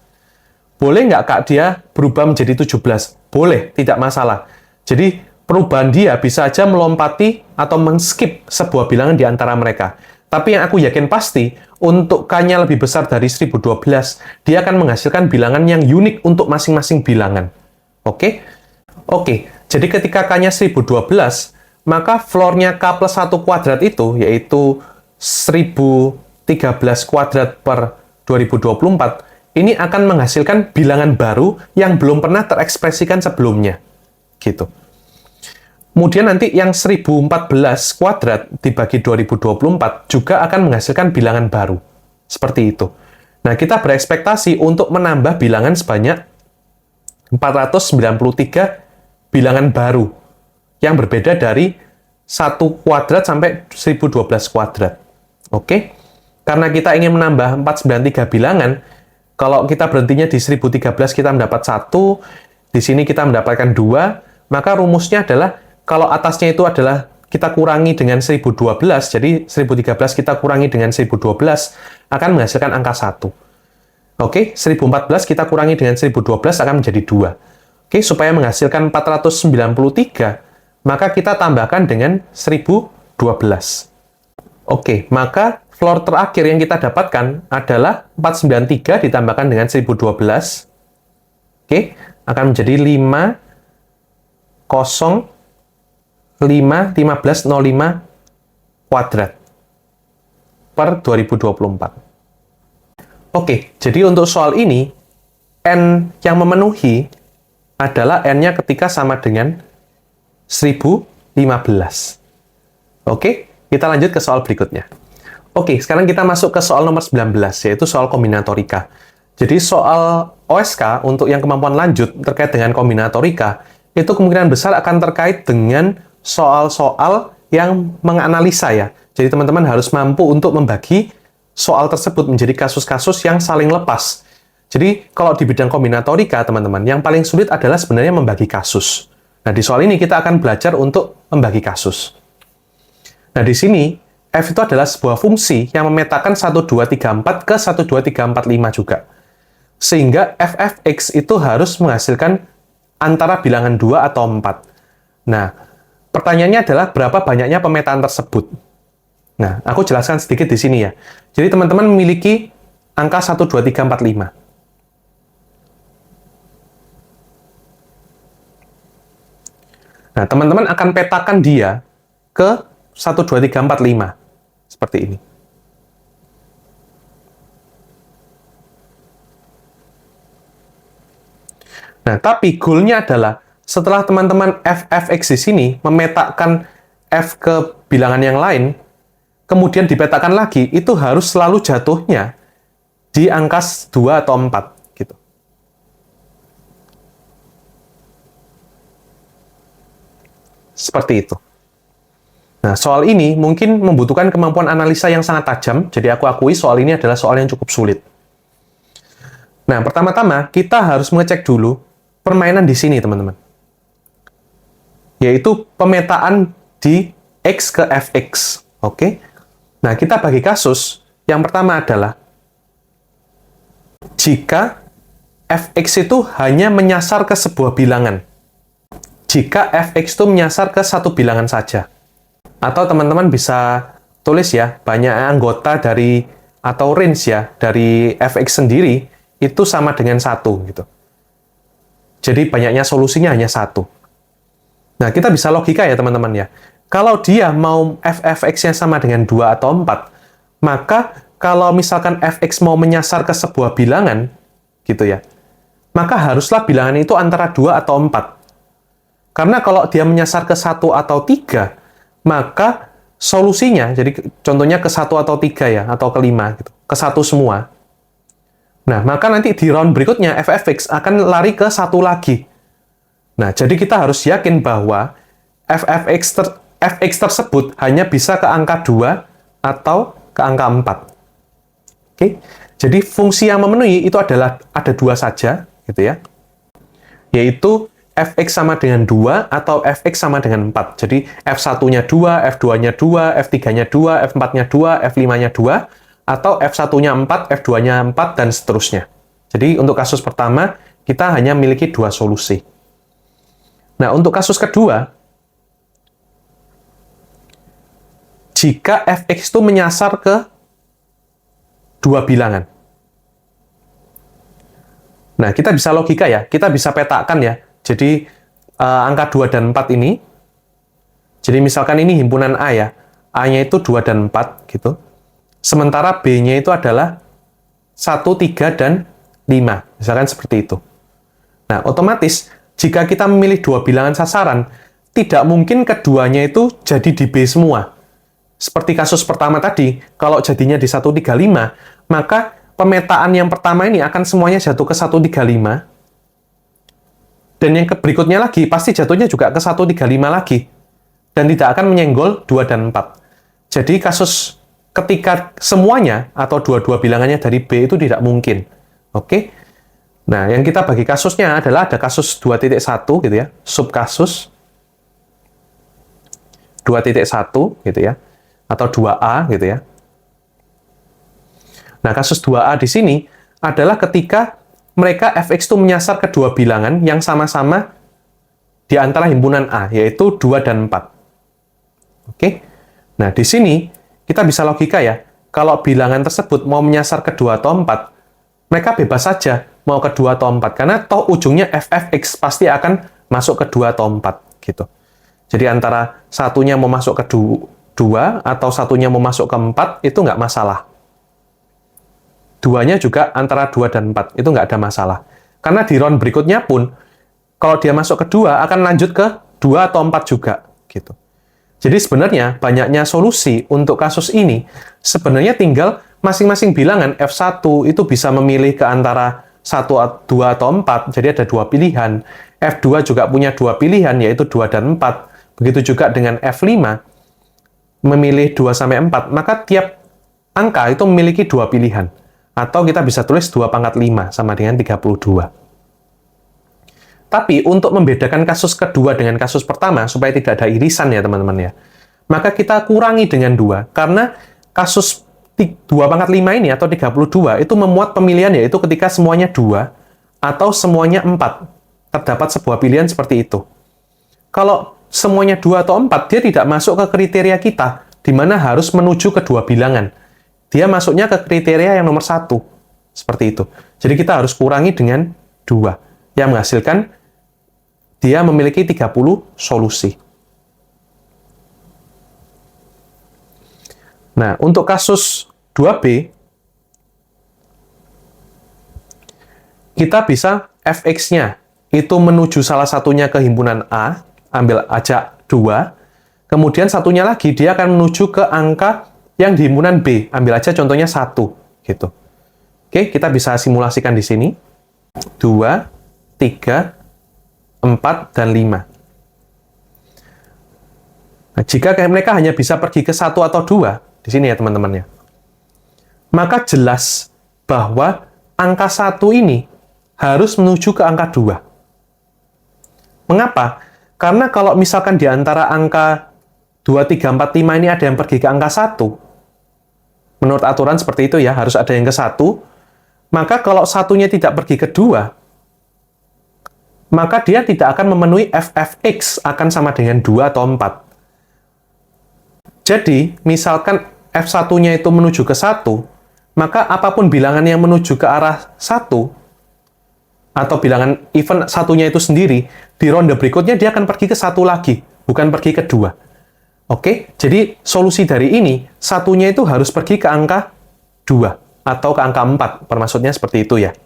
Speaker 1: Boleh nggak Kak dia berubah menjadi 17? Boleh, tidak masalah. Jadi, perubahan dia bisa aja melompati atau men-skip sebuah bilangan di antara mereka. Tapi yang aku yakin pasti, untuk K-nya lebih besar dari 1012, dia akan menghasilkan bilangan yang unik untuk masing-masing bilangan. Oke? Oke, jadi ketika K-nya 1012, maka floor-nya K plus 1 kuadrat itu, yaitu 1013 kuadrat per 2024, ini akan menghasilkan bilangan baru yang belum pernah terekspresikan sebelumnya. Gitu. Kemudian nanti yang 1014 kuadrat dibagi 2024 juga akan menghasilkan bilangan baru. Seperti itu. Nah, kita berekspektasi untuk menambah bilangan sebanyak 493 bilangan baru yang berbeda dari 1 kuadrat sampai 1012 kuadrat. Oke? Karena kita ingin menambah 493 bilangan, kalau kita berhentinya di 1013 kita mendapat 1, di sini kita mendapatkan 2, maka rumusnya adalah kalau atasnya itu adalah kita kurangi dengan 1012, jadi 1013 kita kurangi dengan 1012, akan menghasilkan angka 1. Oke, 1014 kita kurangi dengan 1012 akan menjadi 2. Oke, supaya menghasilkan 493, maka kita tambahkan dengan 1012. Oke, maka floor terakhir yang kita dapatkan adalah 493 ditambahkan dengan 1012. Oke, akan menjadi 1505 kuadrat per 2024. Oke, jadi untuk soal ini, N yang memenuhi adalah N-nya ketika sama dengan 1015. Oke, kita lanjut ke soal berikutnya. Oke, sekarang kita masuk ke soal nomor 19, yaitu soal kombinatorika. Jadi soal OSK untuk yang kemampuan lanjut terkait dengan kombinatorika, itu kemungkinan besar akan terkait dengan soal-soal yang menganalisa ya. Jadi teman-teman harus mampu untuk membagi soal tersebut menjadi kasus-kasus yang saling lepas. Jadi kalau di bidang kombinatorika, teman-teman, yang paling sulit adalah sebenarnya membagi kasus. Nah, di soal ini kita akan belajar untuk membagi kasus. Nah, di sini F itu adalah sebuah fungsi yang memetakan 1, 2, 3, 4 ke 1, 2, 3, 4, 5 juga. Sehingga f(x) itu harus menghasilkan antara bilangan 2 atau 4. Nah, pertanyaannya adalah berapa banyaknya pemetaan tersebut. Nah, aku jelaskan sedikit di sini ya. Jadi teman-teman memiliki angka 1, 2, 3, 4, 5. Nah, teman-teman akan petakan dia ke 1, 2, 3, 4, 5. Seperti ini. Nah, tapi goalnya adalah setelah teman-teman f(x) di sini memetakan f ke bilangan yang lain, kemudian dipetakan lagi, itu harus selalu jatuhnya di angka 2 atau 4. Gitu. Seperti itu. Nah, soal ini mungkin membutuhkan kemampuan analisa yang sangat tajam, jadi aku akui soal ini adalah soal yang cukup sulit. Nah, pertama-tama kita harus mengecek dulu permainan di sini, teman-teman. Yaitu pemetaan di X ke Fx. Oke? Nah, kita bagi kasus. Yang pertama adalah jika Fx itu hanya menyasar ke sebuah bilangan. Jika Fx itu menyasar ke satu bilangan saja. Atau teman-teman bisa tulis ya, banyak anggota dari, atau range ya, dari Fx sendiri, itu sama dengan 1, gitu. Jadi banyaknya solusinya hanya satu. Nah, kita bisa logika ya teman-teman ya. Kalau dia mau f(x)-nya sama dengan 2 atau 4, maka kalau misalkan f(x) mau menyasar ke sebuah bilangan, gitu ya, maka haruslah bilangan itu antara 2 atau 4. Karena kalau dia menyasar ke 1 atau 3, maka solusinya, jadi contohnya ke 1 atau 3 ya, atau ke 5, gitu, ke 1 semua. Nah, maka nanti di round berikutnya f(x) akan lari ke 1 lagi. Nah, jadi kita harus yakin bahwa fx tersebut hanya bisa ke angka 2 atau ke angka 4. Oke? Jadi fungsi yang memenuhi itu adalah ada 2 saja, gitu ya. Yaitu fx sama dengan 2 atau fx sama dengan 4. Jadi f1-nya 2, f2-nya 2, f3-nya 2, f4-nya 2, f5-nya 2, atau f1-nya 4, f2-nya 4, dan seterusnya. Jadi untuk kasus pertama, kita hanya memiliki 2 solusi. Nah, untuk kasus kedua, jika fx itu menyasar ke 2 bilangan. Nah, kita bisa logika ya, kita bisa petakan ya. Jadi, angka 2 dan 4 ini, jadi misalkan ini himpunan A ya, A-nya itu 2 dan 4, gitu. Sementara B-nya itu adalah 1, 3, dan 5. Misalkan seperti itu. Nah, otomatis, jika kita memilih 2 bilangan sasaran, tidak mungkin keduanya itu jadi di B semua. Seperti kasus pertama tadi, kalau jadinya di 135, maka pemetaan yang pertama ini akan semuanya jatuh ke 135, dan yang berikutnya lagi, pasti jatuhnya juga ke 135 lagi, dan tidak akan menyenggol 2 dan 4. Jadi kasus ketika semuanya, atau dua-dua bilangannya dari B itu tidak mungkin. Oke? Nah, yang kita bagi kasusnya adalah ada kasus 2.1 gitu ya, subkasus 2.1 gitu ya, atau 2A gitu ya. Nah, kasus 2A di sini adalah ketika mereka fx itu menyasar ke 2 bilangan yang sama-sama di antara himpunan A, yaitu 2 dan 4. Oke? Nah, di sini kita bisa logika ya, kalau bilangan tersebut mau menyasar ke 2 atau 4, mereka bebas saja mau ke 2 atau 4, karena toh ujungnya fx pasti akan masuk ke 2 atau 4, gitu. Jadi antara satunya mau masuk ke 2 atau satunya mau masuk ke 4, itu nggak masalah. Duanya juga antara 2 dan 4, itu nggak ada masalah. Karena di round berikutnya pun, kalau dia masuk ke 2, akan lanjut ke 2 atau 4 juga, gitu. Jadi sebenarnya banyaknya solusi untuk kasus ini, sebenarnya tinggal masing-masing bilangan F1 itu bisa memilih ke antara 1, 2, atau 4, jadi ada 2 pilihan. F2 juga punya 2 pilihan, yaitu 2 dan 4. Begitu juga dengan F5, memilih 2 sampai 4, maka tiap angka itu memiliki 2 pilihan. Atau kita bisa tulis 2 pangkat 5 sama dengan 32. Tapi untuk membedakan kasus kedua dengan kasus pertama, supaya tidak ada irisan ya teman-teman ya, maka kita kurangi dengan 2, karena kasus 2 pangkat 5 ini atau 32 itu memuat pemilihan, yaitu ketika semuanya 2 atau semuanya 4. Terdapat sebuah pilihan seperti itu. Kalau semuanya 2 atau 4, dia tidak masuk ke kriteria kita, di mana harus menuju ke 2 bilangan. Dia masuknya ke kriteria yang nomor 1. Seperti itu. Jadi kita harus kurangi dengan 2, yang menghasilkan dia memiliki 30 solusi. Nah, untuk kasus 2B, kita bisa fx-nya itu menuju salah satunya ke himpunan A, ambil aja 2, kemudian satunya lagi dia akan menuju ke angka yang di himpunan B, ambil aja contohnya 1, gitu. Oke, kita bisa simulasikan di sini. 2, 3, 4, dan 5. Nah, jika mereka hanya bisa pergi ke 1 atau 2, di sini ya teman-teman ya, maka jelas bahwa angka 1 ini harus menuju ke angka 2. Mengapa? Karena kalau misalkan di antara angka 2, 3, 4, 5 ini ada yang pergi ke angka 1, menurut aturan seperti itu ya, harus ada yang ke 1, maka kalau satunya tidak pergi ke 2, maka dia tidak akan memenuhi f(x) akan sama dengan 2 atau 4. Jadi, misalkan f1-nya itu menuju ke 1, maka apapun bilangan yang menuju ke arah 1, atau bilangan even satunya itu sendiri, di ronde berikutnya dia akan pergi ke satu lagi, bukan pergi ke dua. Oke, jadi solusi dari ini, satunya itu harus pergi ke angka 2 atau ke angka 4, bermaksudnya seperti itu ya.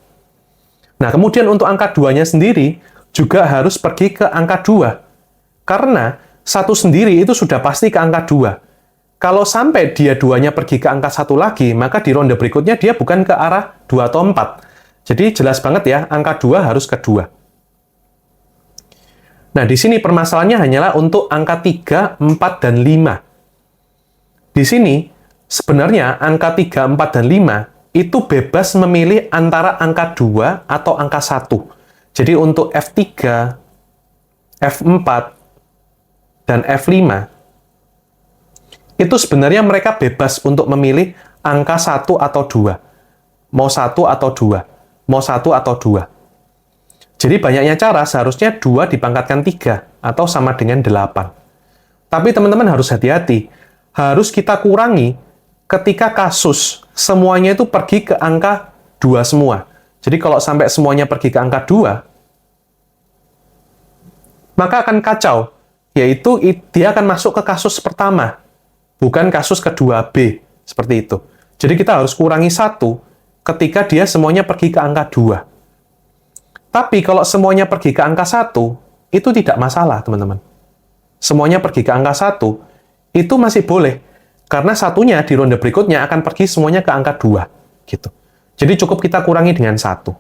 Speaker 1: Nah, kemudian untuk angka 2-nya sendiri juga harus pergi ke angka 2. Karena satu sendiri itu sudah pasti ke angka 2. Kalau sampai dia 2-nya pergi ke angka 1 lagi, maka di ronde berikutnya dia bukan ke arah 2 atau 4. Jadi jelas banget ya, angka 2 harus ke 2. Nah, di sini permasalahannya hanyalah untuk angka 3, 4, dan 5. Di sini, sebenarnya angka 3, 4, dan 5 itu bebas memilih antara angka 2 atau angka 1. Jadi untuk F3, F4, dan F5, itu sebenarnya mereka bebas untuk memilih angka 1 atau 2. Mau 1 atau 2. Mau 1 atau 2. Jadi banyaknya cara, seharusnya 2 dipangkatkan 3, atau sama dengan 8. Tapi teman-teman harus hati-hati. Harus kita kurangi ketika kasus semuanya itu pergi ke angka 2 semua. Jadi kalau sampai semuanya pergi ke angka 2, maka akan kacau. Yaitu dia akan masuk ke kasus pertama, bukan kasus kedua B. Seperti itu. Jadi kita harus kurangi 1 ketika dia semuanya pergi ke angka 2. Tapi kalau semuanya pergi ke angka 1, itu tidak masalah, teman-teman. Semuanya pergi ke angka 1, itu masih boleh. Karena satunya di ronde berikutnya akan pergi semuanya ke angka 2. Gitu. Jadi cukup kita kurangi dengan 1.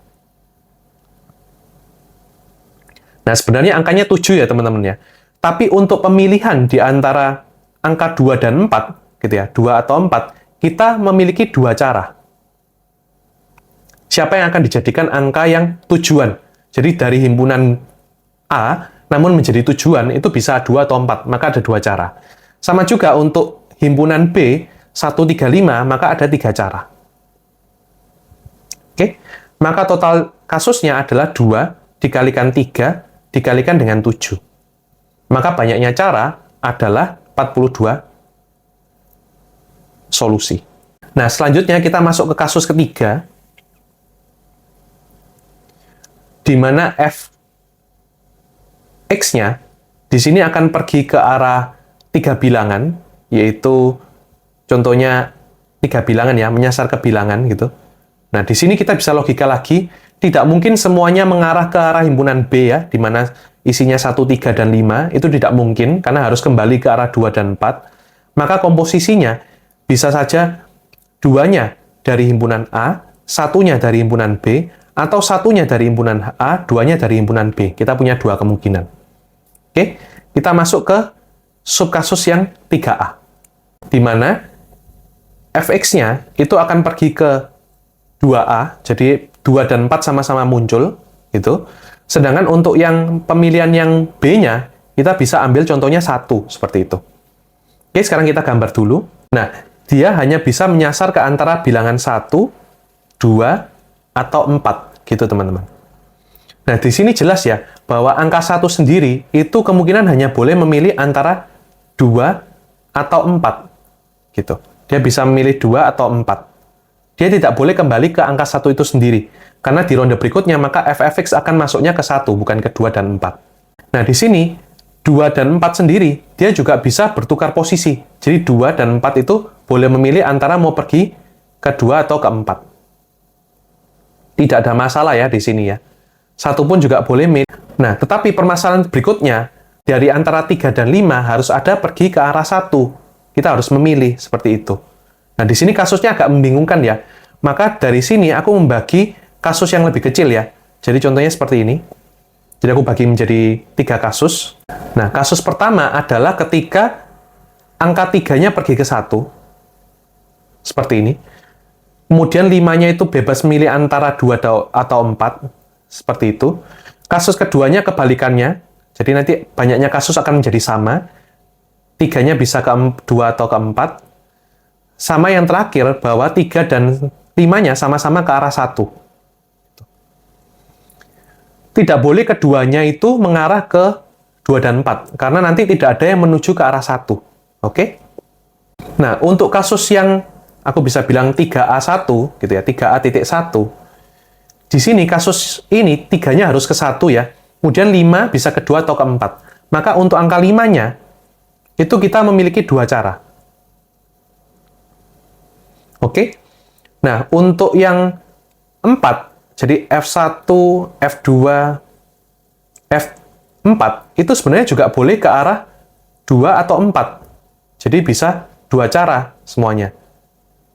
Speaker 1: Nah, sebenarnya angkanya 7 ya, teman-teman ya. Tapi untuk pemilihan di antara angka 2 dan 4, gitu ya, 2 atau 4, kita memiliki 2 cara. Siapa yang akan dijadikan angka yang tujuan? Jadi dari himpunan A, namun menjadi tujuan, itu bisa 2 atau 4, maka ada 2 cara. Sama juga untuk himpunan B, 135, maka ada 3 cara. Oke? Maka total kasusnya adalah 2 dikalikan 3 dikalikan dengan 7. Maka banyaknya cara adalah 42 solusi. Nah, selanjutnya kita masuk ke kasus ketiga, di mana F(x)-nya di sini akan pergi ke arah 3 bilangan, yaitu contohnya 3 bilangan ya, menyasar ke bilangan gitu. Nah, di sini kita bisa logika lagi, tidak mungkin semuanya mengarah ke arah himpunan B ya, di mana isinya 1, 3, dan 5, itu tidak mungkin, karena harus kembali ke arah 2 dan 4. Maka komposisinya bisa saja 2-nya dari himpunan A, 1-nya dari himpunan B, atau 1-nya dari himpunan A, 2-nya dari himpunan B. Kita punya 2 kemungkinan. Oke, kita masuk ke subkasus yang 3A, di mana Fx-nya itu akan pergi ke 2A, jadi 2 dan 4 sama-sama muncul, gitu. Sedangkan untuk yang pemilihan yang B-nya, kita bisa ambil contohnya 1, seperti itu. Oke, sekarang kita gambar dulu. Nah, dia hanya bisa menyasar ke antara bilangan 1, 2, atau 4, gitu teman-teman. Nah, di sini jelas ya, bahwa angka 1 sendiri, itu kemungkinan hanya boleh memilih antara 2 atau 4, gitu. Dia bisa memilih 2 atau 4. Dia tidak boleh kembali ke angka 1 itu sendiri. Karena di ronde berikutnya, maka F(x) akan masuknya ke 1, bukan ke 2 dan 4. Nah, di sini, 2 dan 4 sendiri, dia juga bisa bertukar posisi. Jadi 2 dan 4 itu boleh memilih antara mau pergi ke 2 atau ke 4. Tidak ada masalah ya di sini ya. 1 pun juga boleh milih. Nah, tetapi permasalahan berikutnya, dari antara 3 dan 5 harus ada pergi ke arah 1. Kita harus memilih seperti itu. Nah, di sini kasusnya agak membingungkan ya. Maka dari sini aku membagi kasus yang lebih kecil ya. Jadi contohnya seperti ini. Jadi aku bagi menjadi 3 kasus. Nah, kasus pertama adalah ketika angka 3-nya pergi ke 1. Seperti ini. Kemudian 5-nya itu bebas memilih antara 2 atau 4. Seperti itu. Kasus keduanya kebalikannya. Jadi nanti banyaknya kasus akan menjadi sama. 3-nya bisa ke 2 atau ke 4. Sama yang terakhir, bahwa 3 dan 5-nya sama-sama ke arah 1. Tidak boleh keduanya itu mengarah ke 2 dan 4, karena nanti tidak ada yang menuju ke arah 1. Oke? Nah, untuk kasus yang aku bisa bilang 3A1, gitu ya, 3A.1, di sini kasus ini 3-nya harus ke 1 ya. Kemudian 5 bisa ke 2 atau ke 4. Maka untuk angka 5-nya, itu kita memiliki 2 cara. Oke? Nah, untuk yang 4, jadi F1, F2, F4, itu sebenarnya juga boleh ke arah 2 atau 4. Jadi bisa 2 cara semuanya.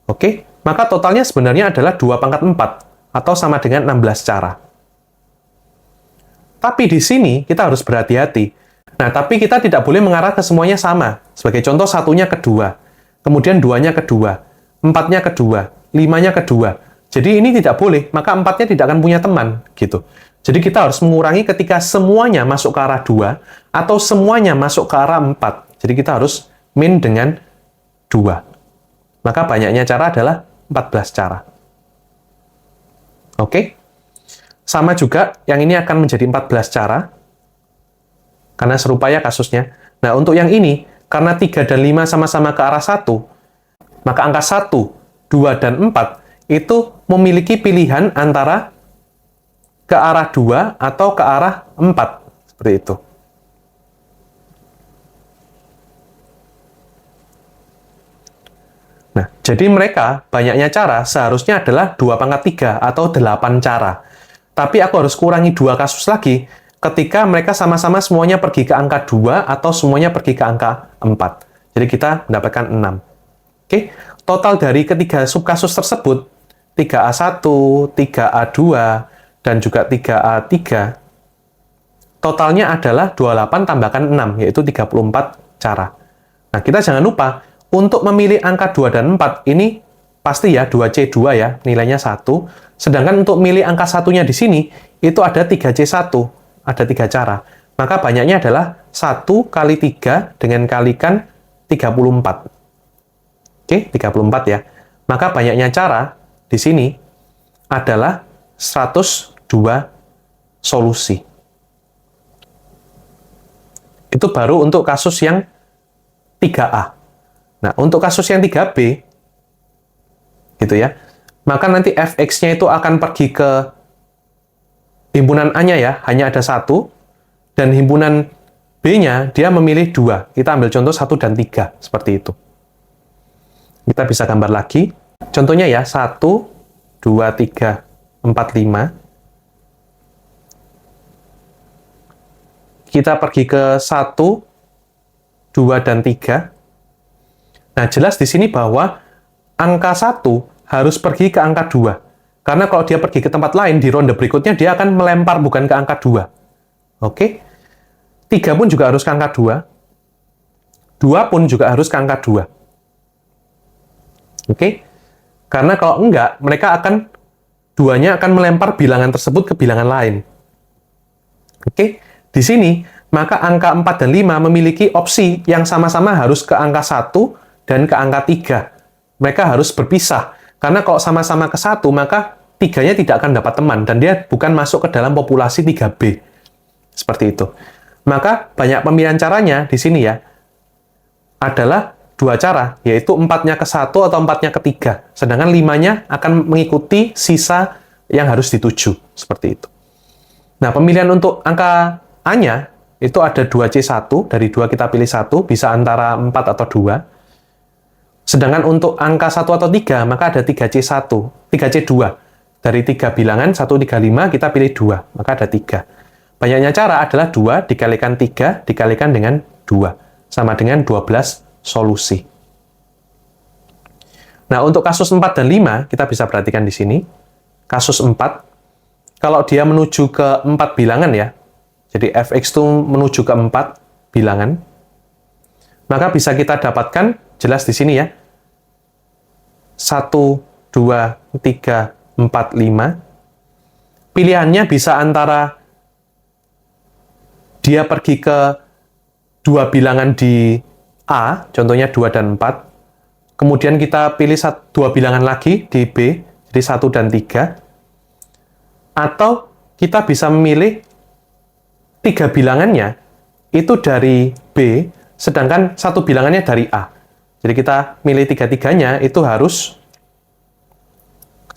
Speaker 1: Oke? Maka totalnya sebenarnya adalah 2 pangkat 4, atau sama dengan 16 cara. Tapi di sini kita harus berhati-hati. Nah, tapi kita tidak boleh mengarah ke semuanya sama. Sebagai contoh, 1-nya ke 2, kemudian 2-nya ke 2, 4-nya ke 2, 5-nya ke 2. Jadi ini tidak boleh, maka 4-nya tidak akan punya teman, gitu. Jadi kita harus mengurangi ketika semuanya masuk ke arah 2, atau semuanya masuk ke arah 4. Jadi kita harus min dengan 2. Maka banyaknya cara adalah 14 cara. Oke? Sama juga, yang ini akan menjadi 14 cara, karena serupa ya kasusnya. Nah, untuk yang ini, karena 3 dan 5 sama-sama ke arah 1, maka angka 1, 2, dan 4 itu memiliki pilihan antara ke arah 2 atau ke arah 4. Seperti itu. Nah, jadi mereka banyaknya cara seharusnya adalah 2 pangkat 3 atau 8 cara. Tapi aku harus kurangi 2 kasus lagi ketika mereka sama-sama semuanya pergi ke angka 2 atau semuanya pergi ke angka 4. Jadi kita mendapatkan 6. Oke, total dari ketiga subkasus tersebut, 3A1, 3A2, dan juga 3A3, totalnya adalah 28 tambahkan 6, yaitu 34 cara. Nah, kita jangan lupa, untuk memilih angka 2 dan 4, ini pasti ya 2C2 ya, nilainya 1. Sedangkan untuk milih angka 1-nya di sini, itu ada 3C1, ada 3 cara. Maka banyaknya adalah 1 kali 3 dengan kalikan 34. Oke, 34 ya. Maka banyaknya cara di sini adalah 102 solusi. Itu baru untuk kasus yang 3A. Nah, untuk kasus yang 3B, gitu ya, maka nanti fx-nya itu akan pergi ke himpunan A-nya ya, hanya ada 1, dan himpunan B-nya dia memilih 2. Kita ambil contoh 1 dan 3, seperti itu. Kita bisa gambar lagi. Contohnya ya, 1, 2, 3, 4, 5. Kita pergi ke 1, 2, dan 3. Nah, jelas di sini bahwa angka 1 harus pergi ke angka 2. Karena kalau dia pergi ke tempat lain, di ronde berikutnya dia akan melempar bukan ke angka 2. Oke? 3 pun juga harus ke angka 2. 2 pun juga harus ke angka 2. Oke? Karena kalau enggak, mereka akan, duanya akan melempar bilangan tersebut ke bilangan lain. Oke? Di sini, maka angka 4 dan 5 memiliki opsi yang sama-sama harus ke angka 1 dan ke angka 3. Mereka harus berpisah. Karena kalau sama-sama ke 1, maka 3-nya tidak akan dapat teman, dan dia bukan masuk ke dalam populasi 3B. Seperti itu. Maka banyak pemilihan caranya di sini ya, adalah 2 cara, yaitu 4-nya ke 1 atau 4-nya ke 3. Sedangkan 5-nya akan mengikuti sisa yang harus dituju. Seperti itu. Nah, pemilihan untuk angka A-nya, itu ada 2C1, dari 2 kita pilih 1, bisa antara 4 atau 2. Sedangkan untuk angka 1 atau 3, maka ada 3C1, 3C2. Dari 3 bilangan, 1, 3, 5, kita pilih 2, maka ada 3. Banyaknya cara adalah 2 dikalikan 3 dikalikan dengan 2. Sama dengan 12 solusi. Nah, untuk kasus 4 dan 5, kita bisa perhatikan di sini. Kasus 4, kalau dia menuju ke 4 bilangan ya, jadi fx itu menuju ke 4 bilangan, maka bisa kita dapatkan, jelas di sini ya, 1, 2, 3, 4, 5. Pilihannya bisa antara dia pergi ke 2 bilangan di A, contohnya 2 dan 4. Kemudian kita pilih 2 bilangan lagi di B, jadi 1 dan 3. Atau kita bisa memilih 3 bilangannya itu dari B, sedangkan 1 bilangannya dari A. Jadi kita milih 3-3-nya itu harus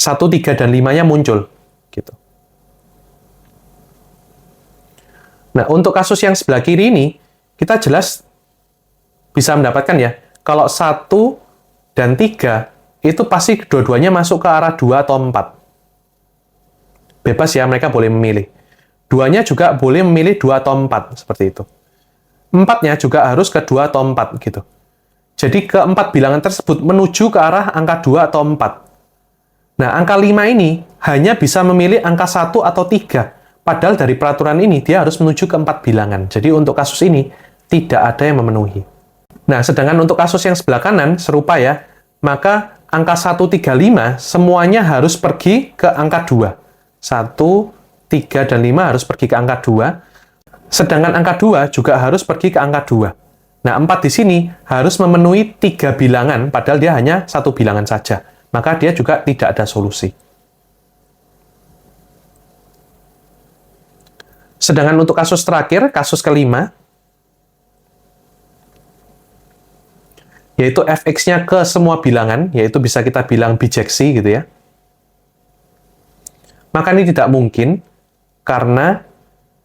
Speaker 1: 1, 3, dan 5-nya muncul. Gitu. Nah, untuk kasus yang sebelah kiri ini, kita jelas bisa mendapatkan ya, kalau 1 dan 3, itu pasti dua-duanya masuk ke arah 2 atau 4. Bebas ya, mereka boleh memilih. 2-nya juga boleh memilih 2 atau 4, seperti itu. 4-nya juga harus ke 2 atau 4, gitu. Jadi, keempat bilangan tersebut menuju ke arah angka 2 atau 4. Nah, angka 5 ini hanya bisa memilih angka 1 atau 3. Padahal dari peraturan ini, dia harus menuju ke 4 bilangan. Jadi, untuk kasus ini, tidak ada yang memenuhi. Nah, sedangkan untuk kasus yang sebelah kanan, serupa ya, maka angka 135 semuanya harus pergi ke angka 2. 1, 3, dan 5 harus pergi ke angka 2. Sedangkan angka 2 juga harus pergi ke angka 2. Nah, 4 di sini harus memenuhi 3 bilangan, padahal dia hanya 1 bilangan saja. Maka dia juga tidak ada solusi. Sedangkan untuk kasus terakhir, kasus kelima, yaitu fx-nya ke semua bilangan, yaitu bisa kita bilang bijeksi gitu ya. Maka ini tidak mungkin, karena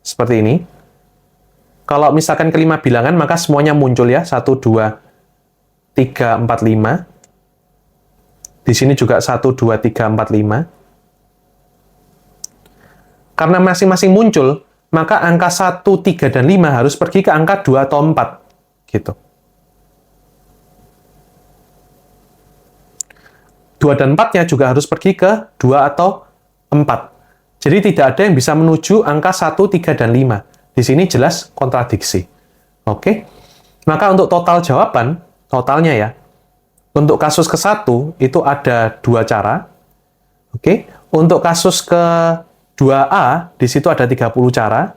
Speaker 1: seperti ini. Kalau misalkan kelima bilangan, maka semuanya muncul ya, 1, 2, 3, 4, 5. Di sini juga 1, 2, 3, 4, 5. Karena masing-masing muncul, maka angka 1, 3, dan 5 harus pergi ke angka 2 atau 4. Gitu. 2 dan 4-nya juga harus pergi ke 2 atau 4. Jadi tidak ada yang bisa menuju angka 1, 3, dan 5. Di sini jelas kontradiksi. Oke? Maka untuk total jawaban, totalnya ya, untuk kasus ke-1 itu ada 2 cara. Oke? Untuk kasus ke-2A, di situ ada 30 cara.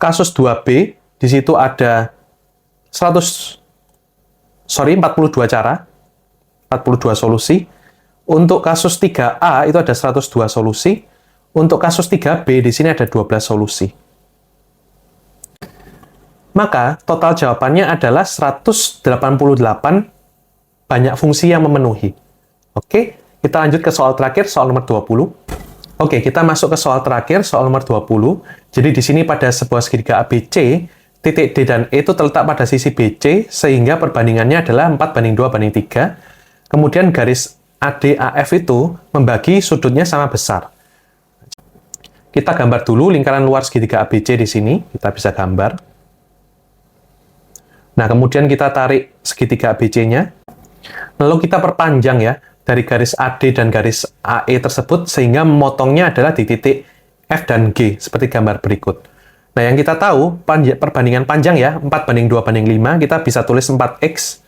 Speaker 1: Kasus 2B, di situ ada 42 cara, 42 solusi. Untuk kasus 3A itu ada 102 solusi. Untuk kasus 3B di sini ada 12 solusi. Maka total jawabannya adalah 188 banyak fungsi yang memenuhi. Oke, kita lanjut ke soal terakhir, soal nomor 20. Oke, kita masuk ke soal terakhir, soal nomor 20. Jadi di sini pada sebuah segitiga ABC, titik D dan E itu terletak pada sisi BC, sehingga perbandingannya adalah 4:2:3. Kemudian garis ADAF itu membagi sudutnya sama besar. Kita gambar dulu lingkaran luar segitiga ABC di sini, kita bisa gambar. Nah, kemudian kita tarik segitiga ABC-nya. Lalu kita perpanjang ya, dari garis AD dan garis AE tersebut, sehingga memotongnya adalah di titik F dan G, seperti gambar berikut. Nah, yang kita tahu, perbandingan panjang ya, 4:2:5, kita bisa tulis 4x,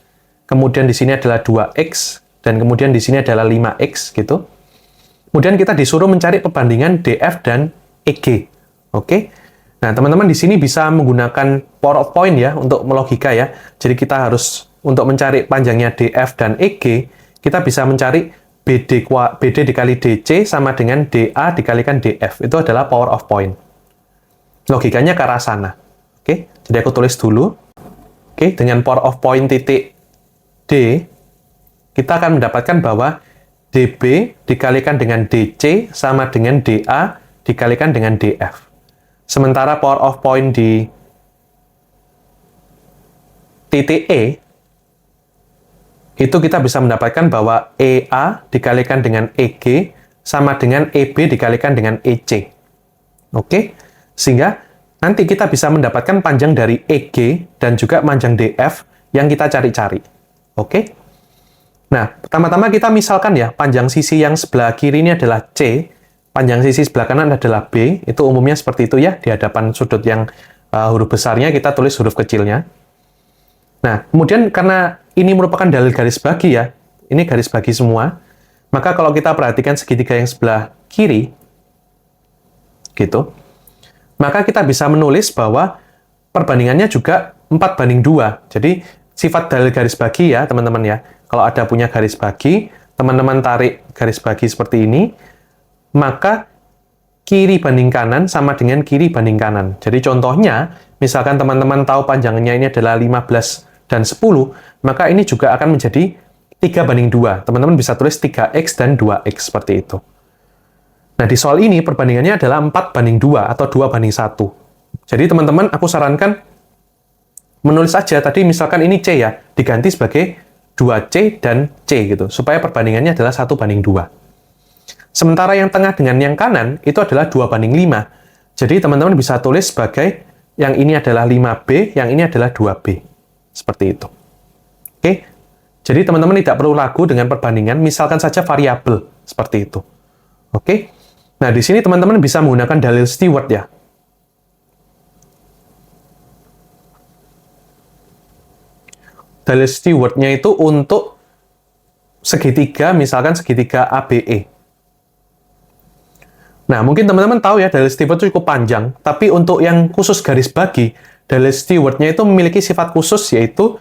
Speaker 1: kemudian di sini adalah 2x, dan kemudian di sini adalah 5x, gitu. Kemudian kita disuruh mencari perbandingan DF dan EG. Oke? Nah, teman-teman di sini bisa menggunakan power of point ya, untuk melogika ya. Jadi kita harus, untuk mencari panjangnya DF dan EG, kita bisa mencari BD dikali DC sama dengan DA dikalikan DF. Itu adalah power of point. Logikanya ke arah sana. Oke? Jadi aku tulis dulu. Oke, dengan power of point titik D, kita akan mendapatkan bahwa DB dikalikan dengan DC sama dengan DA dikalikan dengan DF. Sementara power of point di titik E, itu kita bisa mendapatkan bahwa EA dikalikan dengan EG sama dengan EB dikalikan dengan EC. Oke? Sehingga nanti kita bisa mendapatkan panjang dari EG dan juga panjang DF yang kita cari-cari. Oke? Nah, pertama-tama kita misalkan ya, panjang sisi yang sebelah kiri ini adalah C, panjang sisi sebelah kanan adalah B, itu umumnya seperti itu ya, di hadapan sudut yang huruf besarnya, kita tulis huruf kecilnya. Nah, kemudian karena ini merupakan dalil garis bagi ya, ini garis bagi semua, maka kalau kita perhatikan segitiga yang sebelah kiri, gitu, maka kita bisa menulis bahwa perbandingannya juga 4:2. Jadi, sifat dalil garis bagi ya, teman-teman ya. Kalau ada punya garis bagi, teman-teman tarik garis bagi seperti ini, maka kiri banding kanan sama dengan kiri banding kanan. Jadi contohnya, misalkan teman-teman tahu panjangnya ini adalah 15 dan 10, maka ini juga akan menjadi 3:2. Teman-teman bisa tulis 3x dan 2x seperti itu. Nah, di soal ini perbandingannya adalah 4:2 atau 2:1. Jadi teman-teman, aku sarankan menulis aja tadi misalkan ini C ya, diganti sebagai 2C dan C gitu, supaya perbandingannya adalah 1:2. Sementara yang tengah dengan yang kanan itu adalah 2:5. Jadi teman-teman bisa tulis sebagai yang ini adalah 5B, yang ini adalah 2B. Seperti itu. Oke? Jadi teman-teman tidak perlu ragu dengan perbandingan, misalkan saja variabel seperti itu. Oke? Nah, di sini teman-teman bisa menggunakan dalil Stewart ya. Dalil Stewart-nya itu untuk segitiga, misalkan segitiga ABE. Nah, mungkin teman-teman tahu ya, dalil Stewart itu cukup panjang, tapi untuk yang khusus garis bagi, dalil Stewart-nya itu memiliki sifat khusus, yaitu,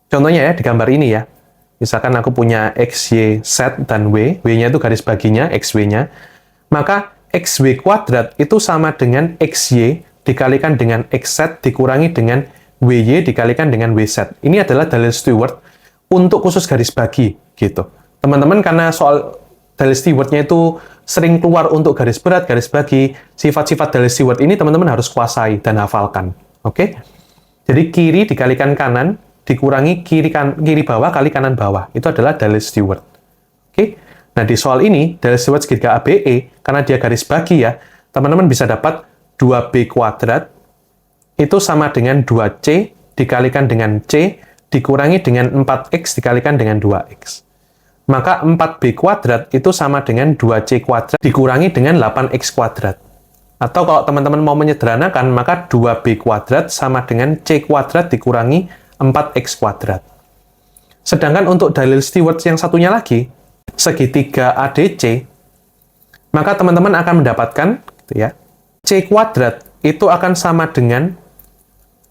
Speaker 1: contohnya ya, di gambar ini ya, misalkan aku punya X, Y, Z, dan W, W-nya itu garis baginya, XW-nya, maka XW kuadrat itu sama dengan XY dikalikan dengan XZ dikurangi dengan WY dikalikan dengan WZ. Ini adalah dalil Stewart untuk khusus garis bagi, gitu. Teman-teman, karena soal dalil Stewart-nya itu sering keluar untuk garis berat, garis bagi, sifat-sifat dalil Stewart ini teman-teman harus kuasai dan hafalkan. Oke? Jadi kiri dikalikan kanan, dikurangi kiri bawah kali kanan bawah. Itu adalah dalil Stewart. Oke? Nah, di soal ini, dalil Stewart segitiga ABE, karena dia garis bagi ya, teman-teman bisa dapat 2B kuadrat, itu sama dengan 2C dikalikan dengan C, dikurangi dengan 4X dikalikan dengan 2X. Maka 4B kuadrat itu sama dengan 2C kuadrat dikurangi dengan 8X kuadrat. Atau kalau teman-teman mau menyederhanakan, maka 2B kuadrat sama dengan C kuadrat dikurangi 4X kuadrat. Sedangkan untuk dalil Stewart yang satunya lagi, segitiga ADC, maka teman-teman akan mendapatkan gitu ya, C kuadrat itu akan sama dengan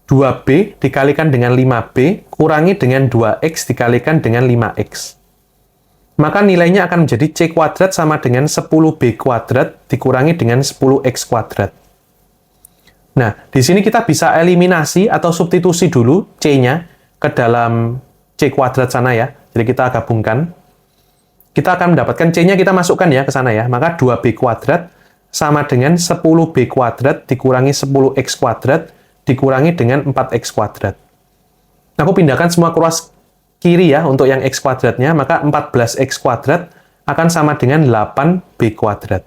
Speaker 1: 2B dikalikan dengan 5B kurangi dengan 2X dikalikan dengan 5X. Maka nilainya akan menjadi C kuadrat sama dengan 10B kuadrat dikurangi dengan 10X kuadrat. Nah, di sini kita bisa eliminasi atau substitusi dulu C-nya ke dalam C kuadrat sana ya. Jadi kita gabungkan. Kita akan mendapatkan C-nya kita masukkan ya ke sana ya. Maka 2B kuadrat sama dengan 10B kuadrat dikurangi 10X kuadrat dikurangi dengan 4X kuadrat. Aku pindahkan semua ke ruas kiri ya untuk yang X kuadratnya, maka 14X kuadrat akan sama dengan 8B kuadrat.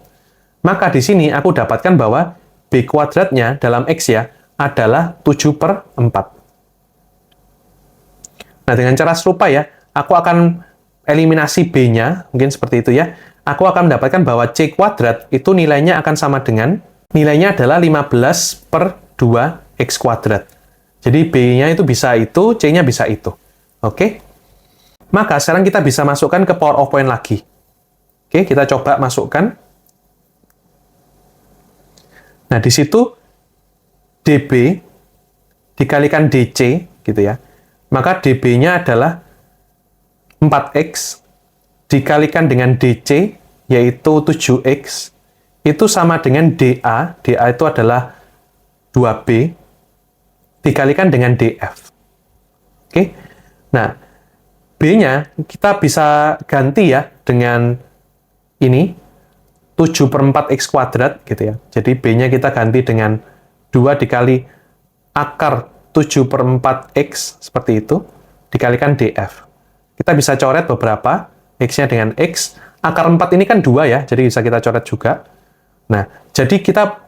Speaker 1: Maka di sini aku dapatkan bahwa B kuadratnya dalam X ya adalah 7/4. Nah, dengan cara serupa ya, aku akan eliminasi B-nya, mungkin seperti itu ya. Aku akan mendapatkan bahwa C kuadrat itu nilainya akan sama dengan, nilainya adalah 15/2X kuadrat. Jadi B-nya itu bisa itu, C-nya bisa itu. Oke? Maka sekarang kita bisa masukkan ke power of point lagi. Oke, kita coba masukkan. Nah, di situ DB dikalikan DC, gitu ya. Maka DB-nya adalah 4X dikalikan dengan DC, yaitu 7X, itu sama dengan DA. DA itu adalah 2B, dikalikan dengan DF. Oke? Nah, B-nya kita bisa ganti ya dengan ini, 7/4X kuadrat, gitu ya. Jadi B-nya kita ganti dengan 2 dikali akar 7/4X, seperti itu, dikalikan DF. Kita bisa coret beberapa, X-nya dengan X. Akar 4 ini kan 2 ya, jadi bisa kita coret juga. Nah, jadi kita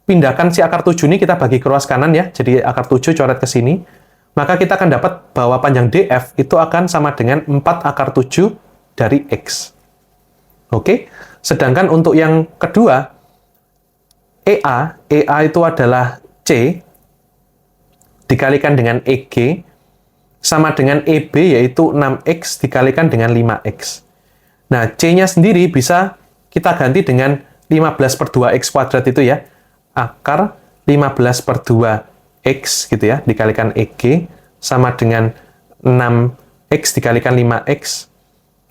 Speaker 1: pindahkan si akar 7 ini, kita bagi ke ruas kanan ya, jadi akar 7 coret ke sini. Maka kita akan dapat bahwa panjang DF itu akan sama dengan 4 akar 7 dari X. Oke? Sedangkan untuk yang kedua, EA itu adalah C dikalikan dengan EG sama dengan EB, yaitu 6X dikalikan dengan 5X. Nah, C-nya sendiri bisa kita ganti dengan 15/2X kuadrat itu ya. Akar 15/2X gitu ya, dikalikan EG, sama dengan 6X dikalikan 5X.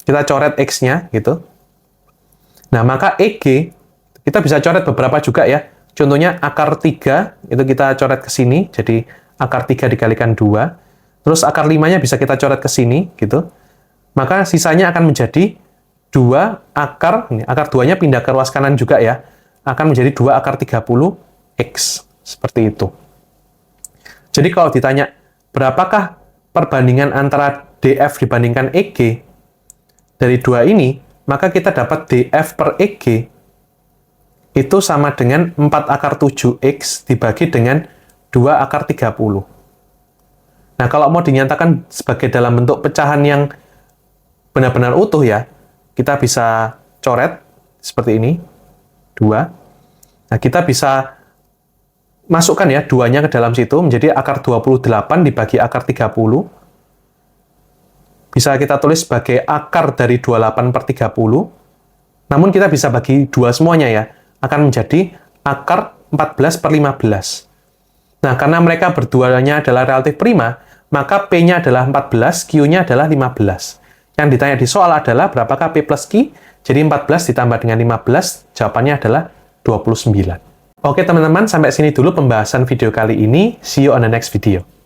Speaker 1: Kita coret X-nya, gitu. Nah, maka EG, kita bisa coret beberapa juga ya. Contohnya akar 3, itu kita coret ke sini, jadi akar 3 dikalikan 2. Terus akar 5-nya bisa kita coret ke sini, gitu. Maka sisanya akan menjadi 2 akar, ini akar 2-nya pindah ke ruas kanan juga ya, akan menjadi 2 akar 30X. Seperti itu. Jadi kalau ditanya, berapakah perbandingan antara DF dibandingkan EG dari 2 ini, maka kita dapat DF per EG itu sama dengan 4 akar 7X dibagi dengan 2 akar 30. Nah, kalau mau dinyatakan sebagai dalam bentuk pecahan yang benar-benar utuh ya, kita bisa coret seperti ini, 2. Nah, kita bisa masukkan ya 2-nya ke dalam situ, menjadi akar 28 dibagi akar 30. Bisa kita tulis sebagai akar dari 28 per 30. Namun kita bisa bagi 2 semuanya ya, akan menjadi akar 14 per 15. Nah, karena mereka berduanya adalah relatif prima, maka P-nya adalah 14, Q-nya adalah 15. Yang ditanya di soal adalah berapakah P plus Q? Jadi 14 ditambah dengan 15, jawabannya adalah 29. Oke teman-teman, sampai sini dulu pembahasan video kali ini. See you on the next video.